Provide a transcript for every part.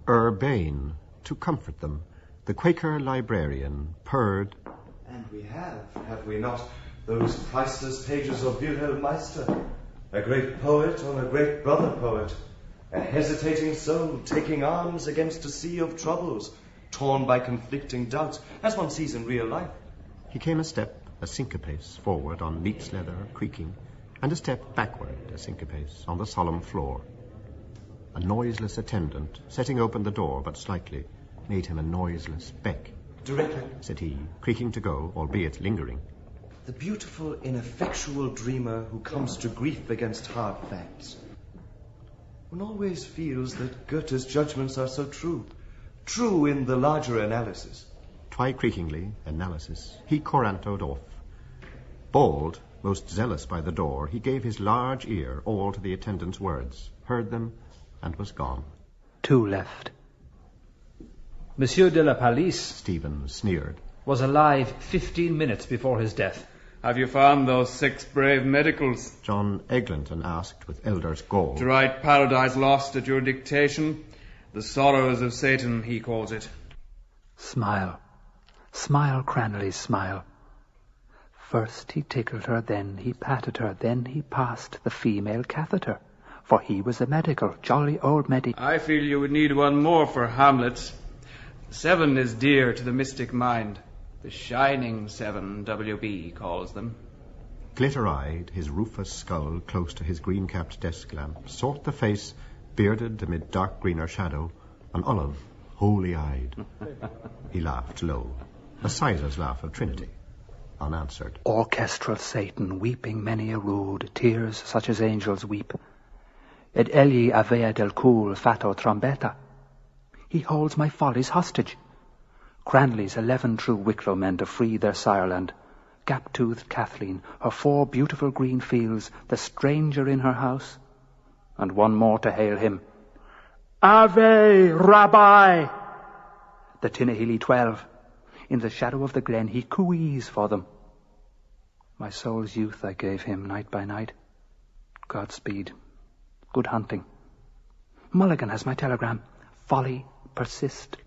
Urbane, to comfort them, the Quaker librarian purred. And we have we not, those priceless pages of Wilhelm Meister, a great poet on a great brother poet, a hesitating soul taking arms against a sea of troubles, torn by conflicting doubts, as one sees in real life. He came a step, a syncopace, forward on neat's leather, creaking, and a step backward, a syncopace, on the solemn floor. A noiseless attendant, setting open the door but slightly, made him a noiseless beck. Directly, said he, creaking to go, albeit lingering. The beautiful, ineffectual dreamer who comes to grief against hard facts. One always feels that Goethe's judgments are so true in the larger analysis. Twi-creakingly, analysis, he corantoed off. Bald, most zealous by the door, he gave his large ear all to the attendant's words, heard them, and was gone. 2 left. Monsieur de la Palisse, Stephen sneered, was alive 15 minutes before his death. Have you found those 6 brave medicals? John Eglinton asked with elder's gall. To write Paradise Lost at your dictation? The Sorrows of Satan, he calls it. Smile. Smile, Cranley, smile. First he tickled her, then he patted her, then he passed the female catheter. For he was a medical, jolly old I feel you would need one more for Hamlet. 7 is dear to the mystic mind. The Shining 7, W.B. calls them. Glitter-eyed, his rufous skull close to his green-capped desk lamp, sought the face, bearded amid dark greener shadow, an olive, holy-eyed. He laughed low, a sizer's laugh of Trinity, unanswered. Orchestral Satan, weeping many a rude, tears such as angels weep. Ed egli avea del cul fato trombetta. He holds my follies hostage. Cranley's 11 true Wicklow men to free their sireland. Gap-toothed Kathleen, her 4 beautiful green fields, the stranger in her house, and one more to hail him. Ave, Rabbi! The Tinahely 12. In the shadow of the glen he cooees for them. My soul's youth I gave him night by night. Godspeed. Good hunting. Mulligan has my telegram. Folly, persist.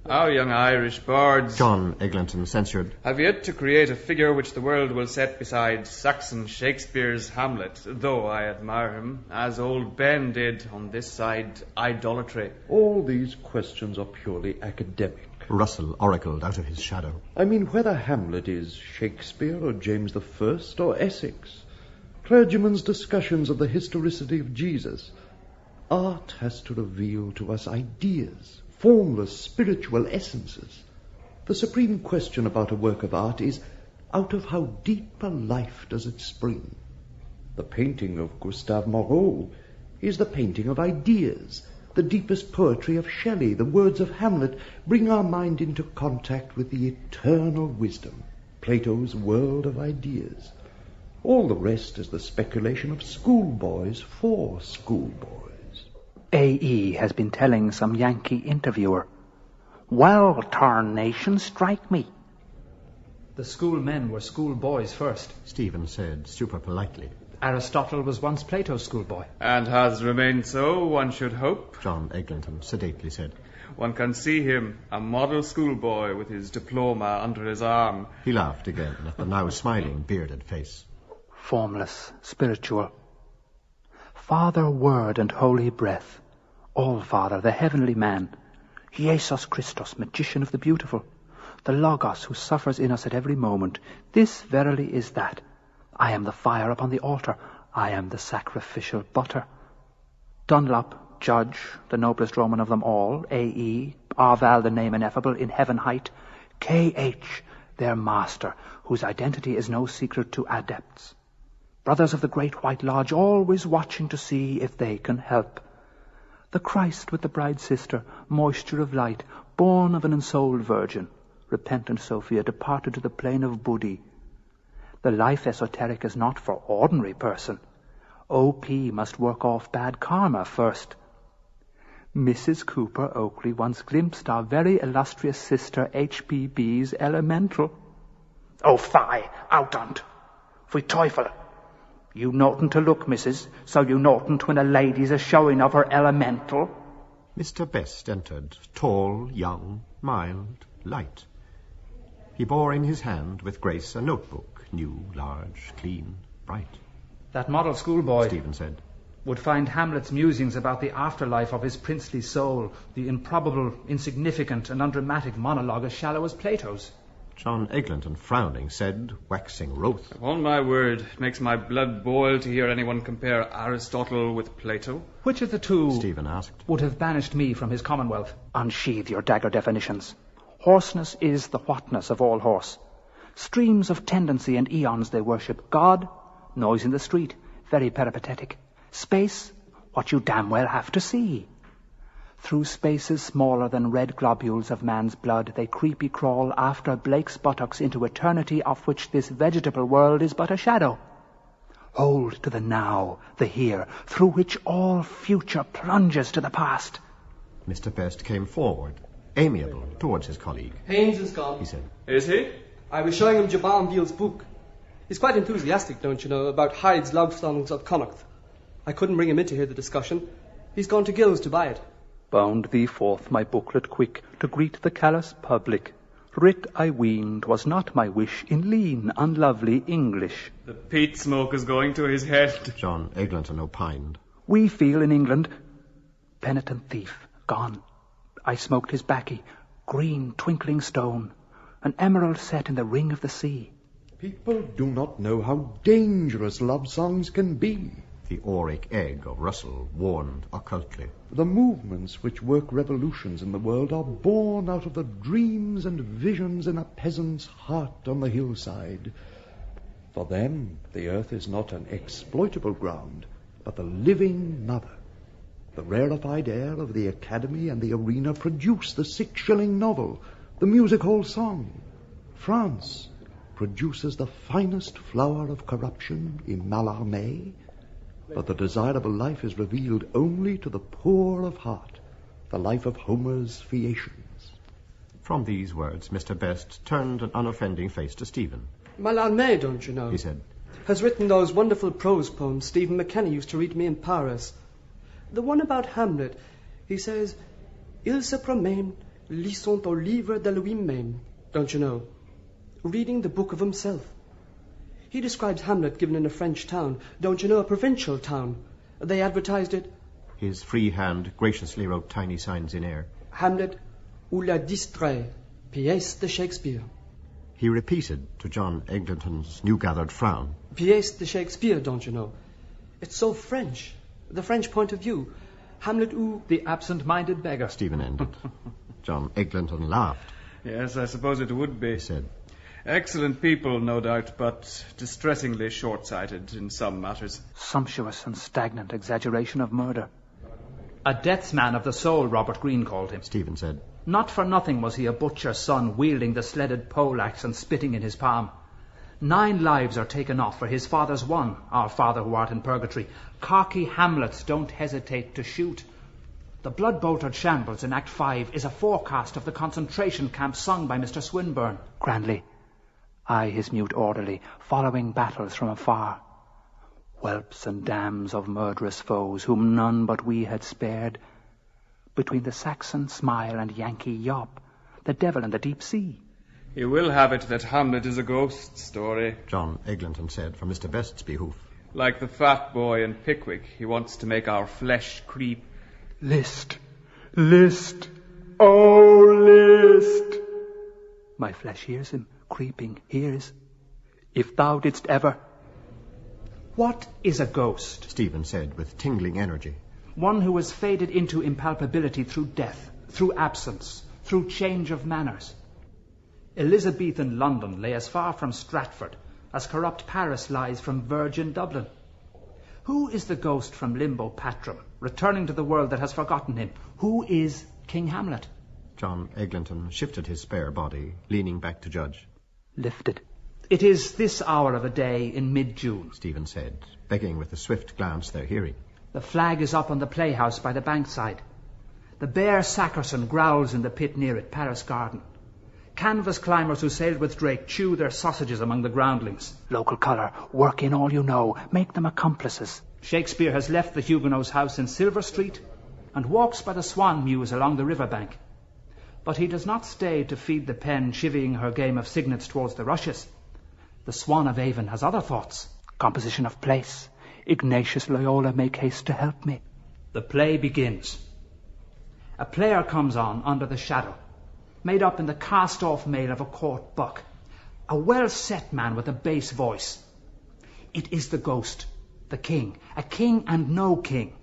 Our young Irish bards, John Eglinton censured, have yet to create a figure which the world will set beside Saxon Shakespeare's Hamlet, though I admire him, as old Ben did on this side idolatry. All these questions are purely academic. Russell oracled out of his shadow. I mean, whether Hamlet is Shakespeare or James I or Essex, clergymen's discussions of the historicity of Jesus, art has to reveal to us ideas, formless spiritual essences. The supreme question about a work of art is, out of how deep a life does it spring? The painting of Gustave Moreau is the painting of ideas. The deepest poetry of Shelley, the words of Hamlet, bring our mind into contact with the eternal wisdom, Plato's world of ideas. All the rest is the speculation of schoolboys for schoolboys. A.E. has been telling some Yankee interviewer, well, tarnation, strike me. The schoolmen were schoolboys first. Stephen said, super politely. Aristotle was once Plato's schoolboy. And has remained so, one should hope. John Eglinton sedately said. One can see him, a model schoolboy with his diploma under his arm. He laughed again at the now smiling, bearded face. Formless, spiritual. Father, Word, and Holy Breath. All-Father, the heavenly man. Jesus Christus, magician of the beautiful. The Logos, who suffers in us at every moment. This verily is that. I am the fire upon the altar. I am the sacrificial butter. Dunlop, judge, the noblest Roman of them all. A.E., Arval, the name ineffable, in heaven height. K.H., their master, whose identity is no secret to adepts. Brothers of the Great White Lodge, always watching to see if they can help. The Christ with the bride sister, moisture of light, born of an ensouled virgin. Repentant Sophia, departed to the plain of Buddhi. The life esoteric is not for ordinary person. O.P. must work off bad karma first. Mrs. Cooper Oakley once glimpsed our very illustrious sister H.P.B.'s elemental. Oh, fie, out on't. Pfui Teufel. You noughtn't to look, missus, so you noughtn't when a lady's a showing of her elemental. Mr. Best entered, tall, young, mild, light. He bore in his hand with grace a notebook, new, large, clean, bright. That model schoolboy, Stephen said, would find Hamlet's musings about the afterlife of his princely soul, the improbable, insignificant, and undramatic monologue, as shallow as Plato's. John Eglinton, frowning, said, waxing wroth, Upon my word, it makes my blood boil to hear anyone compare Aristotle with Plato. Which of the two, Stephen asked, would have banished me from his commonwealth? Unsheathe your dagger definitions. Hoarseness is the whatness of all horse. Streams of tendency and eons they worship. God, noise in the street, very peripatetic. Space, what you damn well have to see. Through spaces smaller than red globules of man's blood, they creepy crawl after Blake's buttocks into eternity, of which this vegetable world is but a shadow. Hold to the now, the here, through which all future plunges to the past. Mr. Best came forward, amiable, towards his colleague. Haynes is gone. He said, Is he? I was showing him Jabal Veal's book. He's quite enthusiastic, don't you know, about Hyde's love songs of Connacht. I couldn't bring him in to hear the discussion. He's gone to Gill's to buy it. Bound thee forth my booklet quick to greet the callous public. Writ, I ween, 'twas not my wish in lean, unlovely English. The peat smoke is going to his head. John Eglinton opined. We feel in England, penitent thief, gone. I smoked his baccy, green twinkling stone, an emerald set in the ring of the sea. People do not know how dangerous love songs can be. The auric egg of Russell warned occultly. The movements which work revolutions in the world are born out of the dreams and visions in a peasant's heart on the hillside. For them, the earth is not an exploitable ground, but the living mother. The rarefied air of the academy and the arena produce the 6-shilling novel, the music hall song. France produces the finest flower of corruption in Mallarmé, but the desirable life is revealed only to the poor of heart, the life of Homer's Phaeacians. From these words, Mr. Best turned an unoffending face to Stephen. Mallarmé, don't you know, He said, has written those wonderful prose poems Stephen McKenna used to read to me in Paris. The one about Hamlet, he says, Il se promène, lisant au livre de lui-même, don't you know, reading the book of himself. He describes Hamlet given in a French town, don't you know, a provincial town. They advertised it. His free hand graciously wrote tiny signs in air. Hamlet ou la distrait, pièce de Shakespeare. He repeated to John Eglinton's new-gathered frown. Pièce de Shakespeare, don't you know. It's so French, the French point of view. Hamlet ou... The absent-minded beggar. Stephen ended. John Eglinton laughed. Yes, I suppose it would be. He said, Excellent people, no doubt, but distressingly short-sighted in some matters. Sumptuous and stagnant exaggeration of murder. A deathsman of the soul, Robert Greene called him. Stephen said, Not for nothing was he a butcher's son, wielding the sledded poleaxe and spitting in his palm. 9 lives are taken off for his father's one, our Father who art in purgatory. Cocky Hamlets don't hesitate to shoot. The blood-boltered shambles in Act 5 is a forecast of the concentration camp sung by Mr. Swinburne. Grandly, I, his mute orderly, following battles from afar. Whelps and dams of murderous foes, whom none but we had spared. Between the Saxon smile and Yankee yop, the devil and the deep sea. You will have it that Hamlet is a ghost story. John Eglinton said for Mr. Best's behoof. Like the fat boy in Pickwick, he wants to make our flesh creep. List, list, oh list. My flesh hears him, creeping, hears. If thou didst ever... What is a ghost? Stephen said with tingling energy. One who has faded into impalpability through death, through absence, through change of manners. Elizabethan London lay as far from Stratford as corrupt Paris lies from virgin Dublin. Who is the ghost from Limbo Patrum, returning to the world that has forgotten him? Who is King Hamlet? John Eglinton shifted his spare body, leaning back to judge. Lifted. It is this hour of a day in mid-June. Stephen said, begging with the swift glance their hearing. The flag is up on the playhouse by the bankside. The bear Sackerson growls in the pit near it, Paris Garden. Canvas climbers who sailed with Drake chew their sausages among the groundlings. Local colour, work in all you know, make them accomplices. Shakespeare has left the Huguenot's house in Silver Street and walks by the swan mews along the river bank. But he does not stay to feed the pen chivying her game of cygnets towards the rushes. The Swan of Avon has other thoughts. Composition of place. Ignatius Loyola, make haste to help me. The play begins. A player comes on under the shadow, made up in the cast-off mail of a court buck, a well-set man with a bass voice. It is the ghost, the king, a king and no king.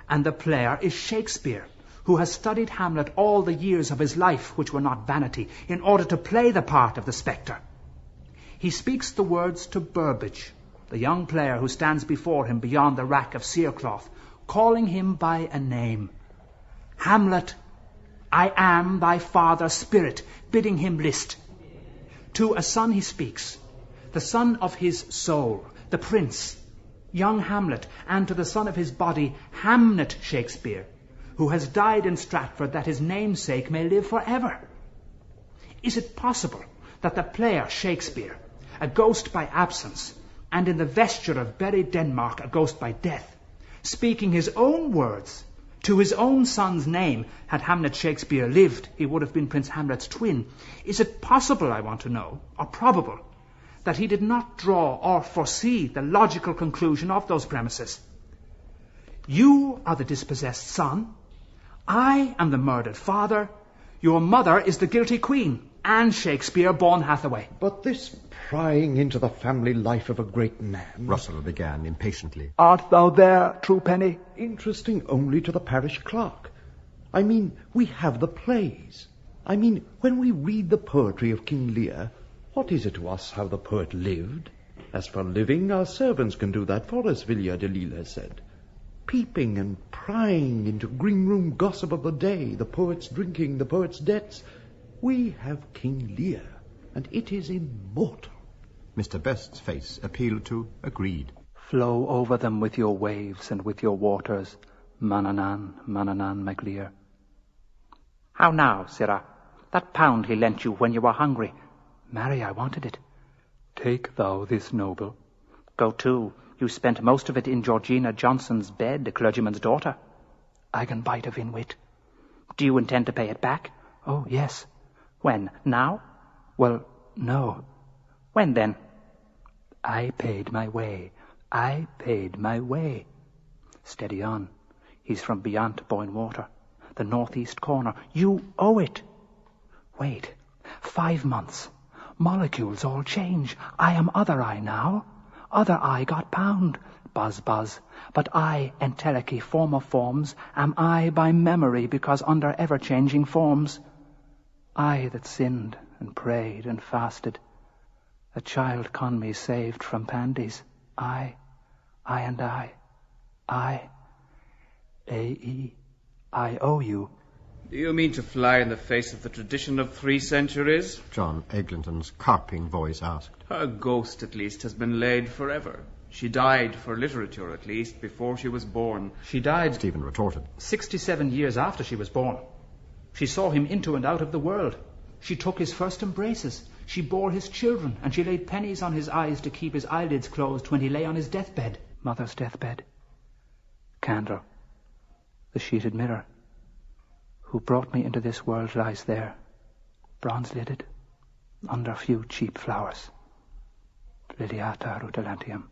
And the player is Shakespeare, who has studied Hamlet all the years of his life, which were not vanity, in order to play the part of the spectre. He speaks the words to Burbage, the young player who stands before him beyond the rack of cerecloth, calling him by a name. Hamlet, I am thy father's spirit, bidding him list. To a son he speaks, the son of his soul, the prince, young Hamlet, and to the son of his body, Hamnet Shakespeare, who has died in Stratford that his namesake may live forever. Is it possible that the player Shakespeare, a ghost by absence, and in the vesture of buried Denmark, a ghost by death, speaking his own words to his own son's name, had Hamlet Shakespeare lived, he would have been Prince Hamlet's twin. Is it possible, I want to know, or probable, that he did not draw or foresee the logical conclusion of those premises? You are the dispossessed son, I am the murdered father, your mother is the guilty queen, Anne Shakespeare, born Hathaway. But this prying into the family life of a great man... Russell began impatiently. Art thou there, Truepenny? Interesting only to the parish clerk. I mean, we have the plays. I mean, when we read the poetry of King Lear, what is it to us how the poet lived? As for living, our servants can do that for us, Villiers de Lille has said. Peeping and prying into green-room gossip of the day, the poet's drinking, the poet's debts. We have King Lear, and it is immortal. Mr. Best's face appealed to, agreed. Flow over them with your waves and with your waters, Manannan, Manannan, Maclear. How now, sirrah? That pound he lent you when you were hungry. Marry, I wanted it. Take thou this noble. Go to. You spent most of it in Georgina Johnson's bed, a clergyman's daughter. I can bite of inwit. Do you intend to pay it back? Oh, yes. When? Now? Well, no. When then? I paid my way. I paid my way. Steady on. He's from beyond Boyne Water, the northeast corner. You owe it. Wait. 5 months. Molecules all change. I am other I now. Other I got pound. Buzz, buzz. But I, entelechy, form of forms, am I by memory because under ever-changing forms. I that sinned and prayed and fasted, a child con me saved from pandies. I and I, A-E, I owe you. Do you mean to fly in the face of the tradition of 3 centuries? John Eglinton's carping voice asked. Her ghost, at least, has been laid forever. She died for literature, at least, before she was born. She died, Stephen retorted, 67 years after she was born. She saw him into and out of the world. She took his first embraces. She bore his children, and she laid pennies on his eyes to keep his eyelids closed when he lay on his deathbed. Mother's deathbed. Candle. The sheeted mirror. Who brought me into this world lies there, bronze-lidded, under few cheap flowers. Liliata rutilantium.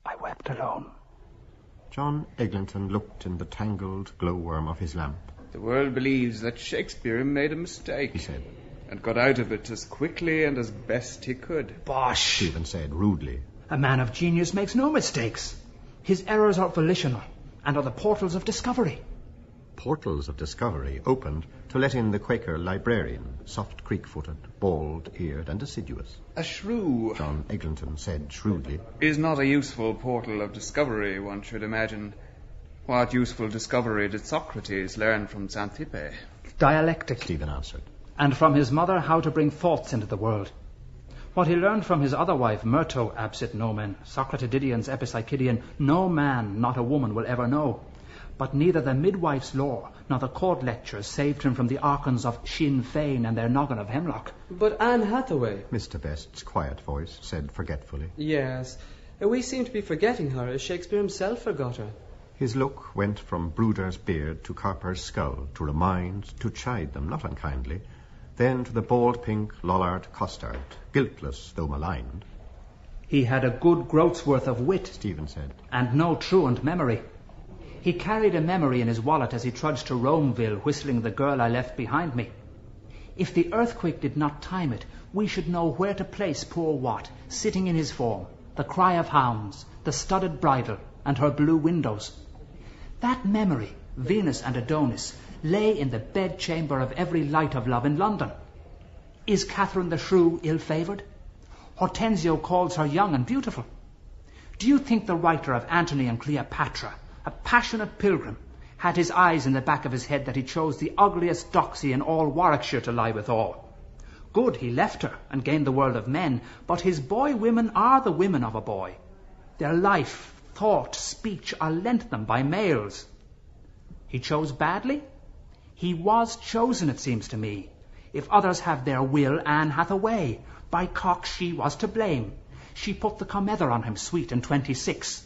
I wept alone. John Eglinton looked in the tangled glowworm of his lamp. The world believes that Shakespeare made a mistake, He said. And got out of it as quickly and as best he could. Bosh! Stephen said rudely. A man of genius makes no mistakes. His errors are volitional and are the portals of discovery. Portals of discovery opened to let in the Quaker librarian, soft creak-footed, bald-eared and assiduous. A shrew, John Eglinton said shrewdly, is not a useful portal of discovery, one should imagine. What useful discovery did Socrates learn from Xanthippe? Dialectic. Stephen answered. And from his mother how to bring thoughts into the world. What he learned from his other wife, Myrto absit nomen, Socratididians epipsychidian, no man, not a woman, will ever know. But neither the midwife's lore nor the court lectures saved him from the archons of Sinn Fein and their noggin of hemlock. But Anne Hathaway... Mr. Best's quiet voice said forgetfully. Yes, we seem to be forgetting her as Shakespeare himself forgot her. His look went from brooder's beard to copper's skull, to remind, to chide them, not unkindly, then to the bald pink Lollard costard, guiltless though maligned. He had a good groat's worth of wit, Stephen said, and no truant memory. He carried a memory in his wallet as he trudged to Romeville, whistling The Girl I Left Behind Me. If the earthquake did not time it, we should know where to place poor Watt, sitting in his form, the cry of hounds, the studded bridle, and her blue windows. That memory, Venus and Adonis, lay in the bedchamber of every light of love in London. Is Catherine the Shrew ill-favoured? Hortensio calls her young and beautiful. Do you think the writer of Antony and Cleopatra, a passionate pilgrim, had his eyes in the back of his head that he chose the ugliest doxy in all Warwickshire to lie withal? Good, he left her and gained the world of men, but his boy women are the women of a boy. Their life, thought, speech are lent them by males. He chose badly? He was chosen, it seems to me. If others have their will, Anne hath a way. By cock she was to blame. She put the comether on him, sweet and 26.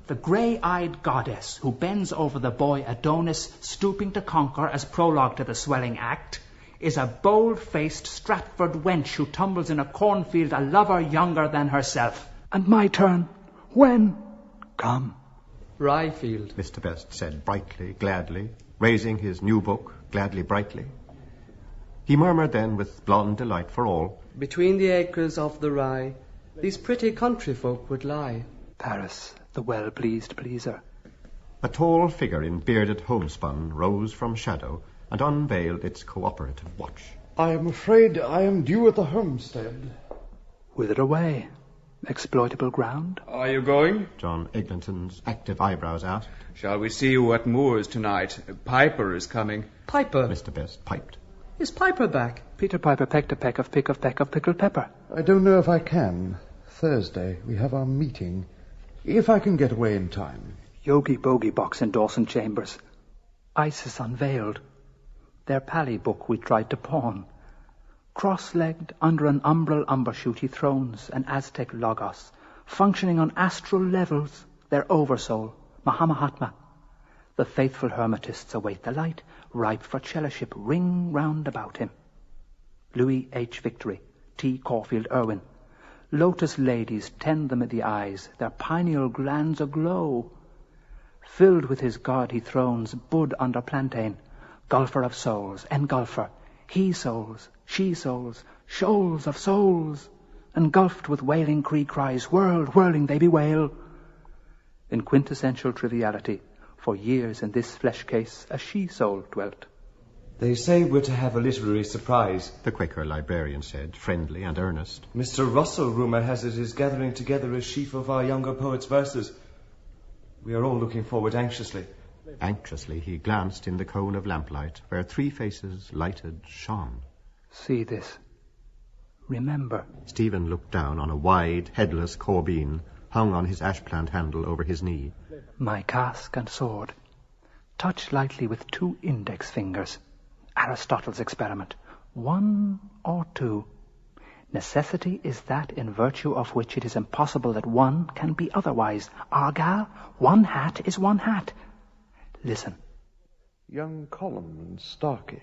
The grey-eyed goddess who bends over the boy Adonis, stooping to conquer as prologue to the swelling act, is a bold-faced Stratford wench who tumbles in a cornfield a lover younger than herself. And my turn. When? Come. Ryefield. Mr. Best said brightly, gladly, raising his new book, gladly, brightly. He murmured then with blonde delight for all, Between the acres of the rye, these pretty country folk would lie. Paris, the well-pleased pleaser. A tall figure in bearded homespun rose from shadow and unveiled its cooperative watch. I am afraid I am due at the homestead. Whither away? Exploitable ground? Are you going? John Eglinton's active eyebrows asked. Shall we see you at Moores tonight? Piper is coming. Piper? Mr. Best piped. Is Piper back? Peter Piper pecked a peck of pickled pepper. I don't know if I can. Thursday, we have our meeting. If I can get away in time. Yogi Bogey box in Dawson Chambers. Isis unveiled. Their pally book we tried to pawn. Cross-legged under an umbral umbershoot he thrones an Aztec logos, functioning on astral levels, their oversoul, Mahamahatma. The faithful hermetists await the light, ripe for fellowship, ring round about him. Louis H. Victory, T. Caulfield Irwin. Lotus ladies tend them in the eyes, their pineal glands aglow. Filled with his god he thrones bud under plantain, gulfer of souls, engulfer, he souls, she souls, shoals of souls, engulfed with wailing Cree cries, whirling they bewail. In quintessential triviality, for years in this flesh case a she-soul dwelt. They say we're to have a literary surprise, The Quaker librarian said, friendly and earnest. Mr. Russell, rumour has it, is gathering together a sheaf of our younger poets' verses. We are all looking forward anxiously. Anxiously he glanced in the cone of lamplight, where three faces lighted shone. See this. Remember. Stephen looked down on a wide, headless corbine hung on his ash-plant handle over his knee. My casque and sword. Touch lightly with 2 index fingers. Aristotle's experiment. 1 or 2. Necessity is that in virtue of which it is impossible that one can be otherwise. Argal, 1 hat is 1 hat. Listen. Young Colum and Starkey.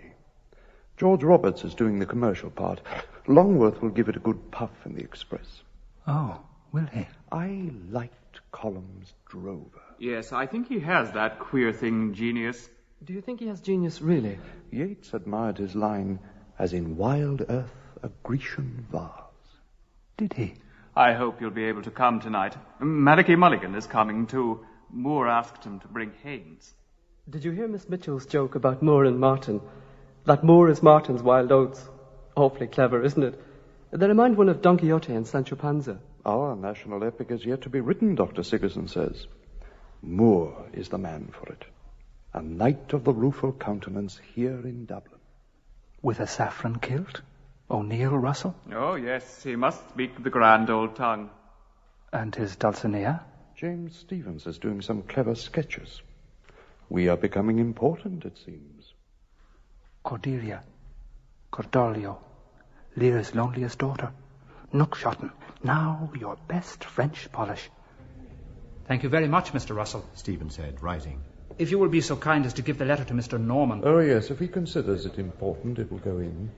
George Roberts is doing the commercial part. Longworth will give it a good puff in the Express. Oh, will he? I liked Colum's Drover. Yes, I think he has that queer thing genius. Do you think he has genius, really? Yeats admired his line, as in wild earth a Grecian vase. Did he? I hope you'll be able to come tonight. Malachi Mulligan is coming too. Moore asked him to bring Haynes. Did you hear Miss Mitchell's joke about Moore and Martin? That Moore is Martin's wild oats. Awfully clever, isn't it? They remind one of Don Quixote and Sancho Panza. Our national epic is yet to be written, Dr. Sigerson says. Moore is the man for it. A knight of the rueful countenance here in Dublin. With a saffron kilt? O'Neill Russell? Oh, yes, he must speak the grand old tongue. And his Dulcinea? James Stephens is doing some clever sketches. We are becoming important, it seems. Cordelia, Cordolio, Lear's loneliest daughter, Nookshotten, now your best French polish. Thank you very much, Mr. Russell. Stephen said, rising. If you will be so kind as to give the letter to Mr. Norman. Oh, yes, if he considers it important, it will go in.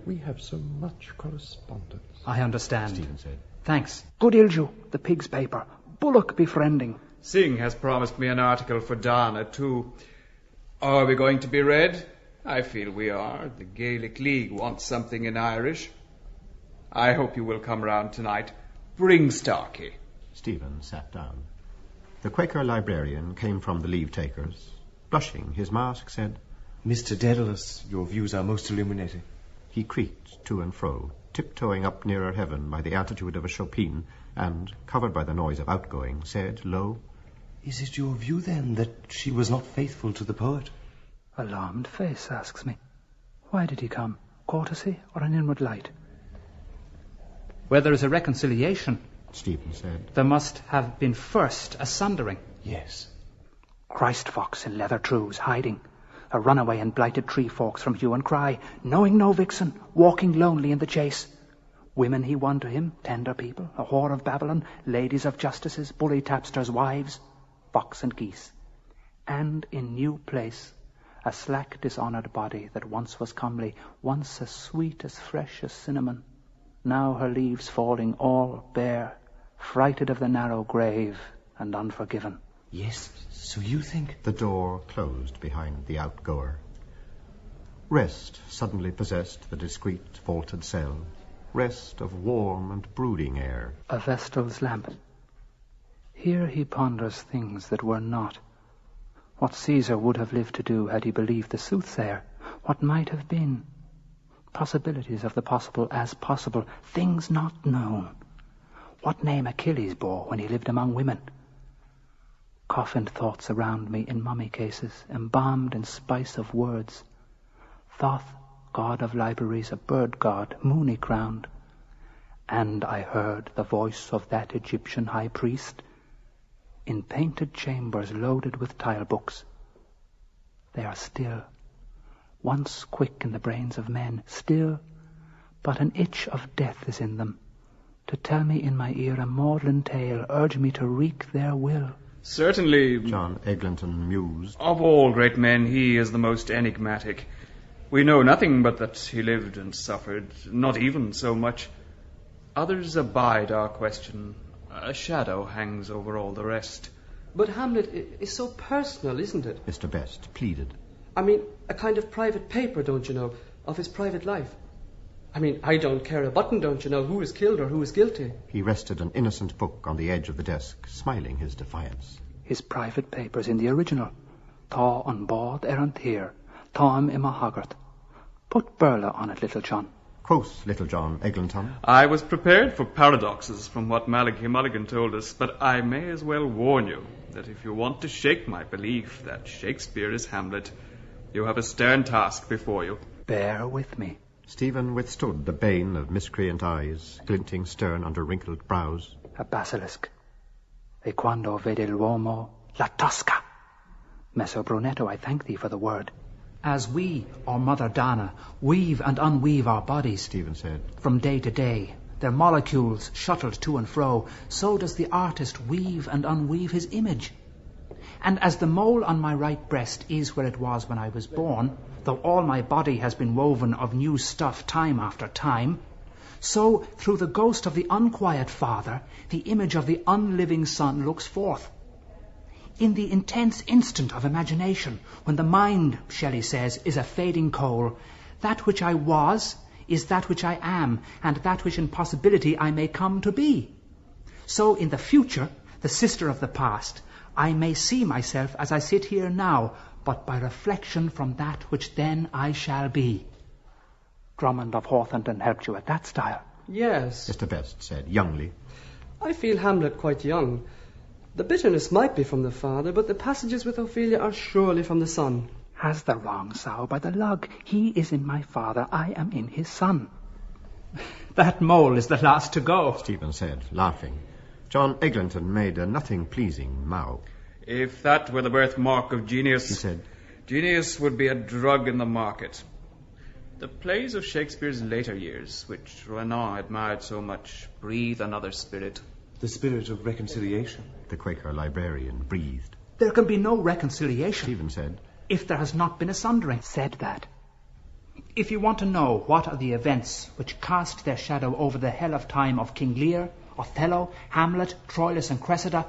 We have so much correspondence. I understand. Stephen said. Thanks. Good Ilju, the pig's paper. Bullock befriending. Singh has promised me an article for Dana, too. Are we going to be read? I feel we are. The Gaelic League wants something in Irish. I hope you will come round tonight. Bring Starkey. Stephen sat down. The Quaker librarian came from the leave-takers. Blushing, his mask said, Mr. Dedalus, your views are most illuminating. He creaked to and fro, tiptoeing up nearer heaven by the altitude of a chopin, and, covered by the noise of outgoing, said low, Is it your view, then, that she was not faithful to the poet? Alarmed face asks me. Why did he come? Courtesy or an inward light? Where there is a reconciliation, Stephen said. there must have been first a sundering. Yes. Christ fox in leather trews, hiding. A runaway in blighted tree forks from hue and cry, knowing no vixen, walking lonely in the chase. Women he won to him, tender people, a whore of Babylon, ladies of justices, bully tapsters' wives, fox and geese. And in new place, a slack dishonoured body that once was comely, once as sweet as fresh as cinnamon. Now her leaves falling all bare, frighted of the narrow grave and unforgiven. Yes, so you think? The door closed behind the outgoer. Rest suddenly possessed the discreet vaulted cell, rest of warm and brooding air. A vestal's lamp. Here he ponders things that were not. What Caesar would have lived to do had he believed the soothsayer. What might have been. Possibilities of the possible as possible. Things not known. What name Achilles bore when he lived among women. Coffined thoughts around me in mummy cases, embalmed in spice of words. Thoth, god of libraries, a bird god, moony-crowned. And I heard the voice of that Egyptian high priest in painted chambers loaded with tile books. They are still, once quick in the brains of men, still, but an itch of death is in them, to tell me in my ear a maudlin tale, urge me to wreak their will. Certainly, John Eglinton mused. Of all great men, he is the most enigmatic. We know nothing but that he lived and suffered, not even so much. Others abide our question. A shadow hangs over all the rest. But Hamlet is so personal, isn't it? Mr. Best pleaded. I mean, a kind of private paper, don't you know, of his private life. I mean, I don't care a button, don't you know, who is killed or who is guilty. He rested an innocent book on the edge of the desk, smiling his defiance. His private papers in the original. Tá on board errant here, Tám ima haggart. Put Burla on it, Little John. Quoth Little John Eglinton. I was prepared for paradoxes from what Malachi Mulligan told us, but I may as well warn you that if you want to shake my belief that Shakespeare is Hamlet, you have a stern task before you. Bear with me. Stephen withstood the bane of miscreant eyes, glinting stern under wrinkled brows. A basilisk. E quando vede l'uomo la tosca. Messer Brunetto, I thank thee for the word. As we, or Mother Dana, weave and unweave our bodies, Stephen said. from day to day, their molecules shuttled to and fro, so does the artist weave and unweave his image. And as the mole on my right breast is where it was when I was born, though all my body has been woven of new stuff time after time, so through the ghost of the unquiet father, the image of the unliving son looks forth. In the intense instant of imagination, when the mind, Shelley says, is a fading coal, that which I was is that which I am, and that which in possibility I may come to be. So in the future, the sister of the past, I may see myself as I sit here now, but by reflection from that which then I shall be. Drummond of Hawthornton helped you at that style. Yes. Mr. Best said youngly. I feel Hamlet quite young. The bitterness might be from the father, but the passages with Ophelia are surely from the son. Has the wrong sow by the lug. He is in my father, I am in his son. That mole is the last to go, Stephen said, laughing. John Eglinton made a nothing pleasing mow. If that were the birthmark of genius, He said, genius would be a drug in the market. The plays of Shakespeare's later years, which Renan admired so much, breathe another spirit. The spirit of reconciliation. The Quaker librarian breathed. There can be no reconciliation, Stephen said. if there has not been a sundering. Said that. If you want to know what are the events which cast their shadow over the hell of time of King Lear, Othello, Hamlet, Troilus and Cressida,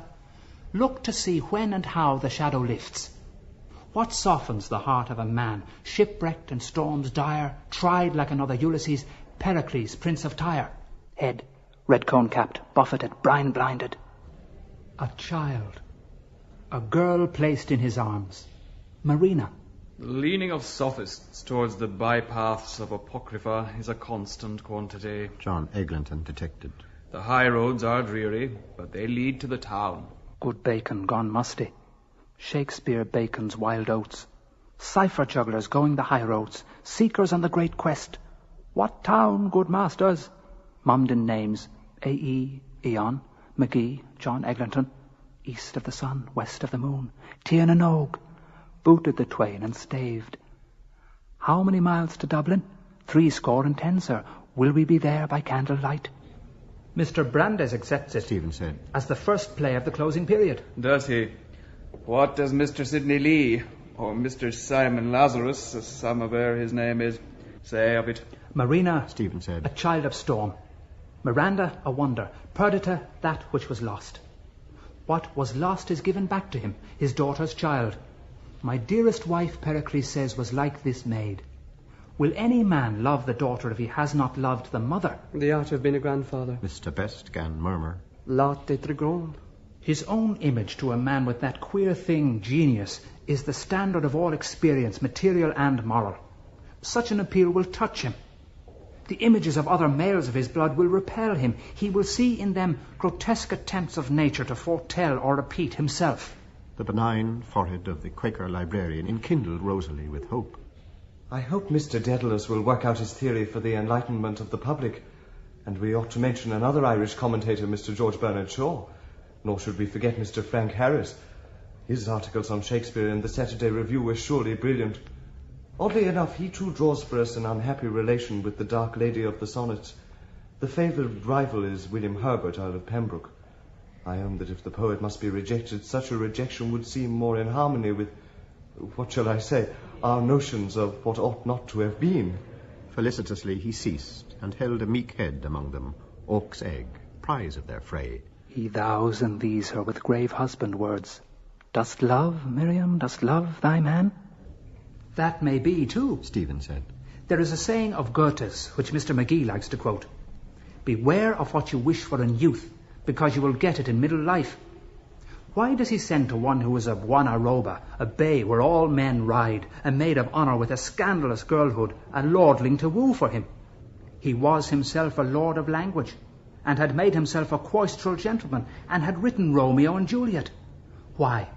look to see when and how the shadow lifts. What softens the heart of a man, shipwrecked in storms dire, tried like another Ulysses, Pericles, Prince of Tyre? Head, red cone capped, buffeted, brine blinded. A child. A girl placed in his arms. Marina. The leaning of sophists towards the bypaths of Apocrypha is a constant quantity. John Eglinton detected. The high roads are dreary, but they lead to the town. Good bacon gone musty. Shakespeare Bacon's wild oats. Cipher jugglers going the high roads. Seekers on the great quest. What town, good masters? Mummed in names. A.E., Eon, McGee, John Eglinton. East of the sun, west of the moon. Tiernan and Og. Booted the twain and staved. How many miles to Dublin? 70, sir. Will we be there by candlelight? Mr. Brandes accepts it, Stephen said. as the first play of the closing period. Does he? What does Mr. Sidney Lee, or Mr. Simon Lazarus, as some aver his name is, say of it? Marina, Stephen a said. child of storm. Miranda, a wonder. Perdita, that which was lost. What was lost is given back to him, his daughter's child. My dearest wife, Pericles says, was like this maid. Will any man love the daughter if he has not loved the mother? The art of being a grandfather. Mr. Best gan murmur. L'art d'être grand. His own image to a man with that queer thing, genius, is the standard of all experience, material and moral. Such an appeal will touch him. The images of other males of his blood will repel him. He will see in them grotesque attempts of nature to foretell or repeat himself. The benign forehead of the Quaker librarian enkindled rosily with hope. I hope Mr. Dedalus will work out his theory for the enlightenment of the public. And we ought to mention another Irish commentator, Mr. George Bernard Shaw. Nor should we forget Mr. Frank Harris. His articles on Shakespeare in the Saturday Review were surely brilliant. Oddly enough, he too draws for us an unhappy relation with the dark lady of the sonnets. The favoured rival is William Herbert out of Pembroke. I own that if the poet must be rejected, such a rejection would seem more in harmony with, what shall I say, our notions of what ought not to have been. Felicitously he ceased, and held a meek head among them, Oak's egg, prize of their fray. He thous and these her with grave husband words. Dost love, Miriam, dost love thy man? That may be, too. Stephen said. There is a saying of Goethe's, which Mr. McGee likes to quote. Beware of what you wish for in youth, because you will get it in middle life. Why does he send to one who is a Buonaroba, a bay where all men ride, a maid of honour with a scandalous girlhood, a lordling to woo for him? He was himself a lord of language, and had made himself a cloistral gentleman, and had written Romeo and Juliet. Why?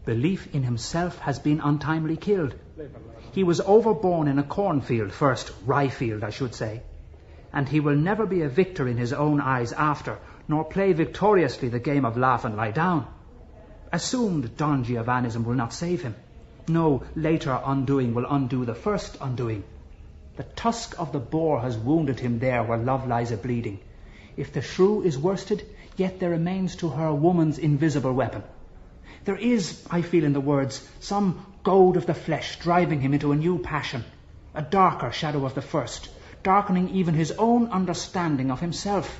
Belief in himself has been untimely killed. He was overborn in a cornfield first, rye field, I should say, and he will never be a victor in his own eyes after, nor play victoriously the game of laugh and lie down. Assumed Don Giovannism will not save him. No later undoing will undo the first undoing. The tusk of the boar has wounded him there where love lies a-bleeding. If the shrew is worsted, yet there remains to her woman's invisible weapon. There is, I feel in the words, some goad of the flesh driving him into a new passion, a darker shadow of the first, darkening even his own understanding of himself.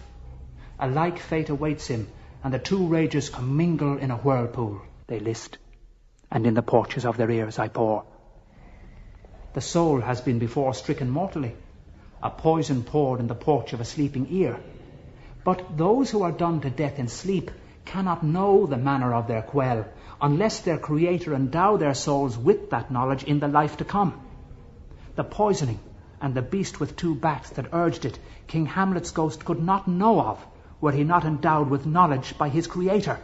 A like fate awaits him, and the two rages commingle in a whirlpool. They list, and in the porches of their ears I pour. The soul has been before stricken mortally, a poison poured in the porch of a sleeping ear. But those who are done to death in sleep cannot know the manner of their quell, unless their Creator endow their souls with that knowledge in the life to come. The poisoning and the beast with two backs that urged it, King Hamlet's ghost could not know of, were he not endowed with knowledge by his Creator.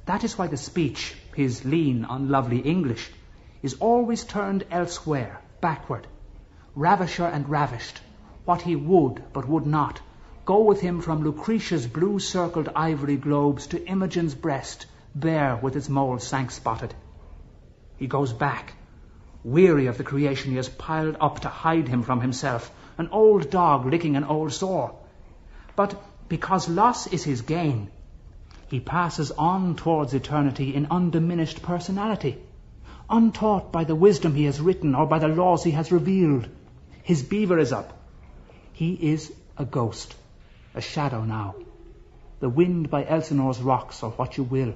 That is why the speech, his lean, unlovely English, is always turned elsewhere, backward. Ravisher and ravished, what he would but would not, go with him from Lucretia's blue-circled ivory globes to Imogen's breast, bare with its moles sank-spotted. He goes back, weary of the creation he has piled up to hide him from himself, an old dog licking an old sore. But because loss is his gain. He passes on towards eternity in undiminished personality, untaught by the wisdom he has written or by the laws he has revealed. His beaver is up. He is a ghost, a shadow now. The wind by Elsinore's rocks, or what you will.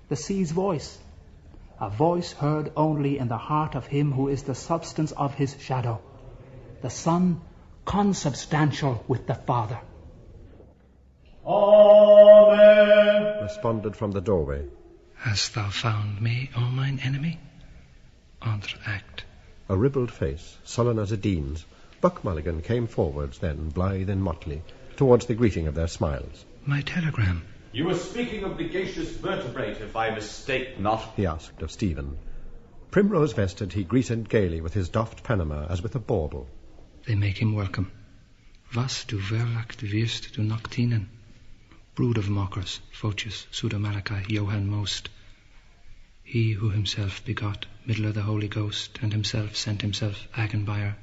The sea's voice, a voice heard only in the heart of him who is the substance of his shadow. The Son, consubstantial with the Father. Amen, responded from the doorway. Hast thou found me, O mine enemy? Entr'acte. A ribald face, sullen as a dean's, Buck Mulligan came forwards then, blithe and motley, towards the greeting of their smiles. My telegram. You were speaking of the gaseous vertebrate, if I mistake not, he asked of Stephen. Primrose-vested, he greeted gaily with his doffed Panama as with a bauble. They make him welcome. Was du verlacht wirst du noch dienen? Brood of mockers, Photius, Pseudo-Malachi, Johann Most. He who himself begot, middler the Holy Ghost, and himself sent himself Agenbuyer,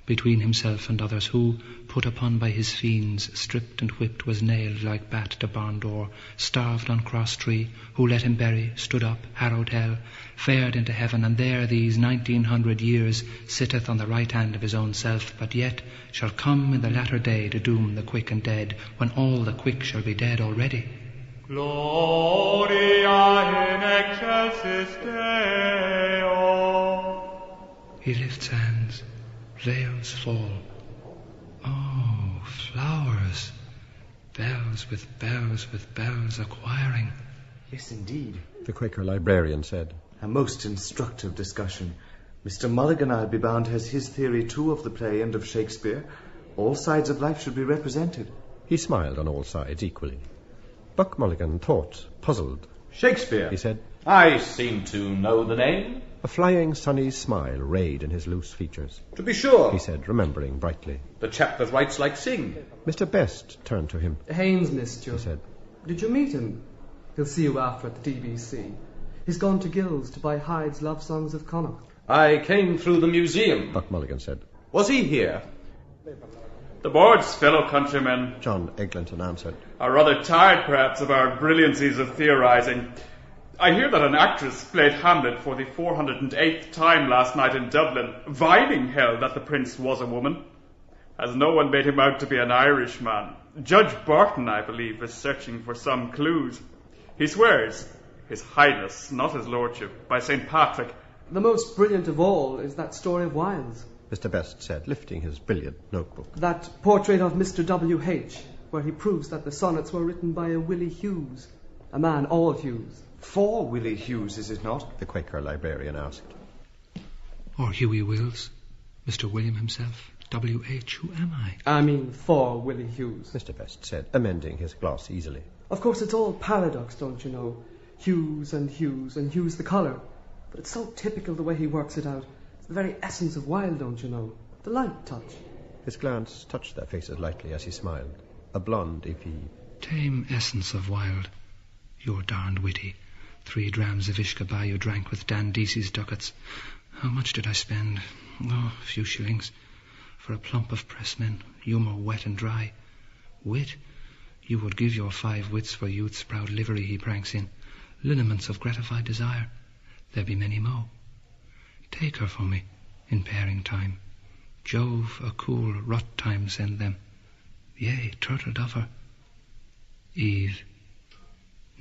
between himself and others, who, put upon by his fiends, stripped and whipped, was nailed like bat to barn door, starved on cross tree, who let him bury, stood up, harrowed hell, fared into heaven, and there these 1900 years sitteth on the right hand of his own self, but yet shall come in the latter day to doom the quick and dead, when all the quick shall be dead already. Gloria in excelsis Deo. He lifts hands. Veils fall. Oh, flowers. Bells with bells acquiring. Yes, indeed, the Quaker librarian said. A most instructive discussion. Mr. Mulligan, I'll be bound, has his theory too of the play and of Shakespeare. All sides of life should be represented. He smiled on all sides equally. Buck Mulligan thought, puzzled. Shakespeare, he said. I seem to know the name. A flying sunny smile rayed in his loose features. To be sure, he said, remembering brightly. The chap that writes like Sing. Mr. Best turned to him. Haynes missed you, he said. Did you meet him? He'll see you after at the DBC. He's gone to Gill's to buy Hyde's Love Songs of Connacht. I came through the museum, Buck Mulligan said. Was he here? The board's fellow countrymen, John Eglinton answered, are rather tired, perhaps, of our brilliancies of theorizing. I hear that an actress played Hamlet for the 408th time last night in Dublin. Vining held that the prince was a woman, as no one made him out to be an Irishman. Judge Barton, I believe, is searching for some clues. He swears, His Highness, not His Lordship, by St. Patrick. The most brilliant of all is that story of Wilde's. Mr. Best said, lifting his brilliant notebook. That portrait of Mr. W.H., where he proves that the sonnets were written by a Willie Hughes, a man all Hughes. For Willie Hughes, is it not? The Quaker librarian asked. Or Hughie Wills, Mr. William himself. W.H., who am I? I mean, for Willie Hughes, Mr. Best said, amending his gloss easily. Of course, it's all paradox, don't you know? Hughes and Hughes and Hughes the colour. But it's so typical the way he works it out. It's the very essence of Wilde, don't you know? The light touch. His glance touched their faces lightly as he smiled. A blonde effie. Tame essence of Wilde. You're darned witty. 3 drams of Ishkaba you drank with Dan Deasy's ducats. How much did I spend? Oh, a few shillings. For a plump of pressmen, humour wet and dry. Wit? You would give your 5 wits for youth's proud livery he pranks in. Lineaments of gratified desire. There be many mo. Take her for me, in pairing time. Jove, a cool rut time send them. Yea, turtle dove her. Eve,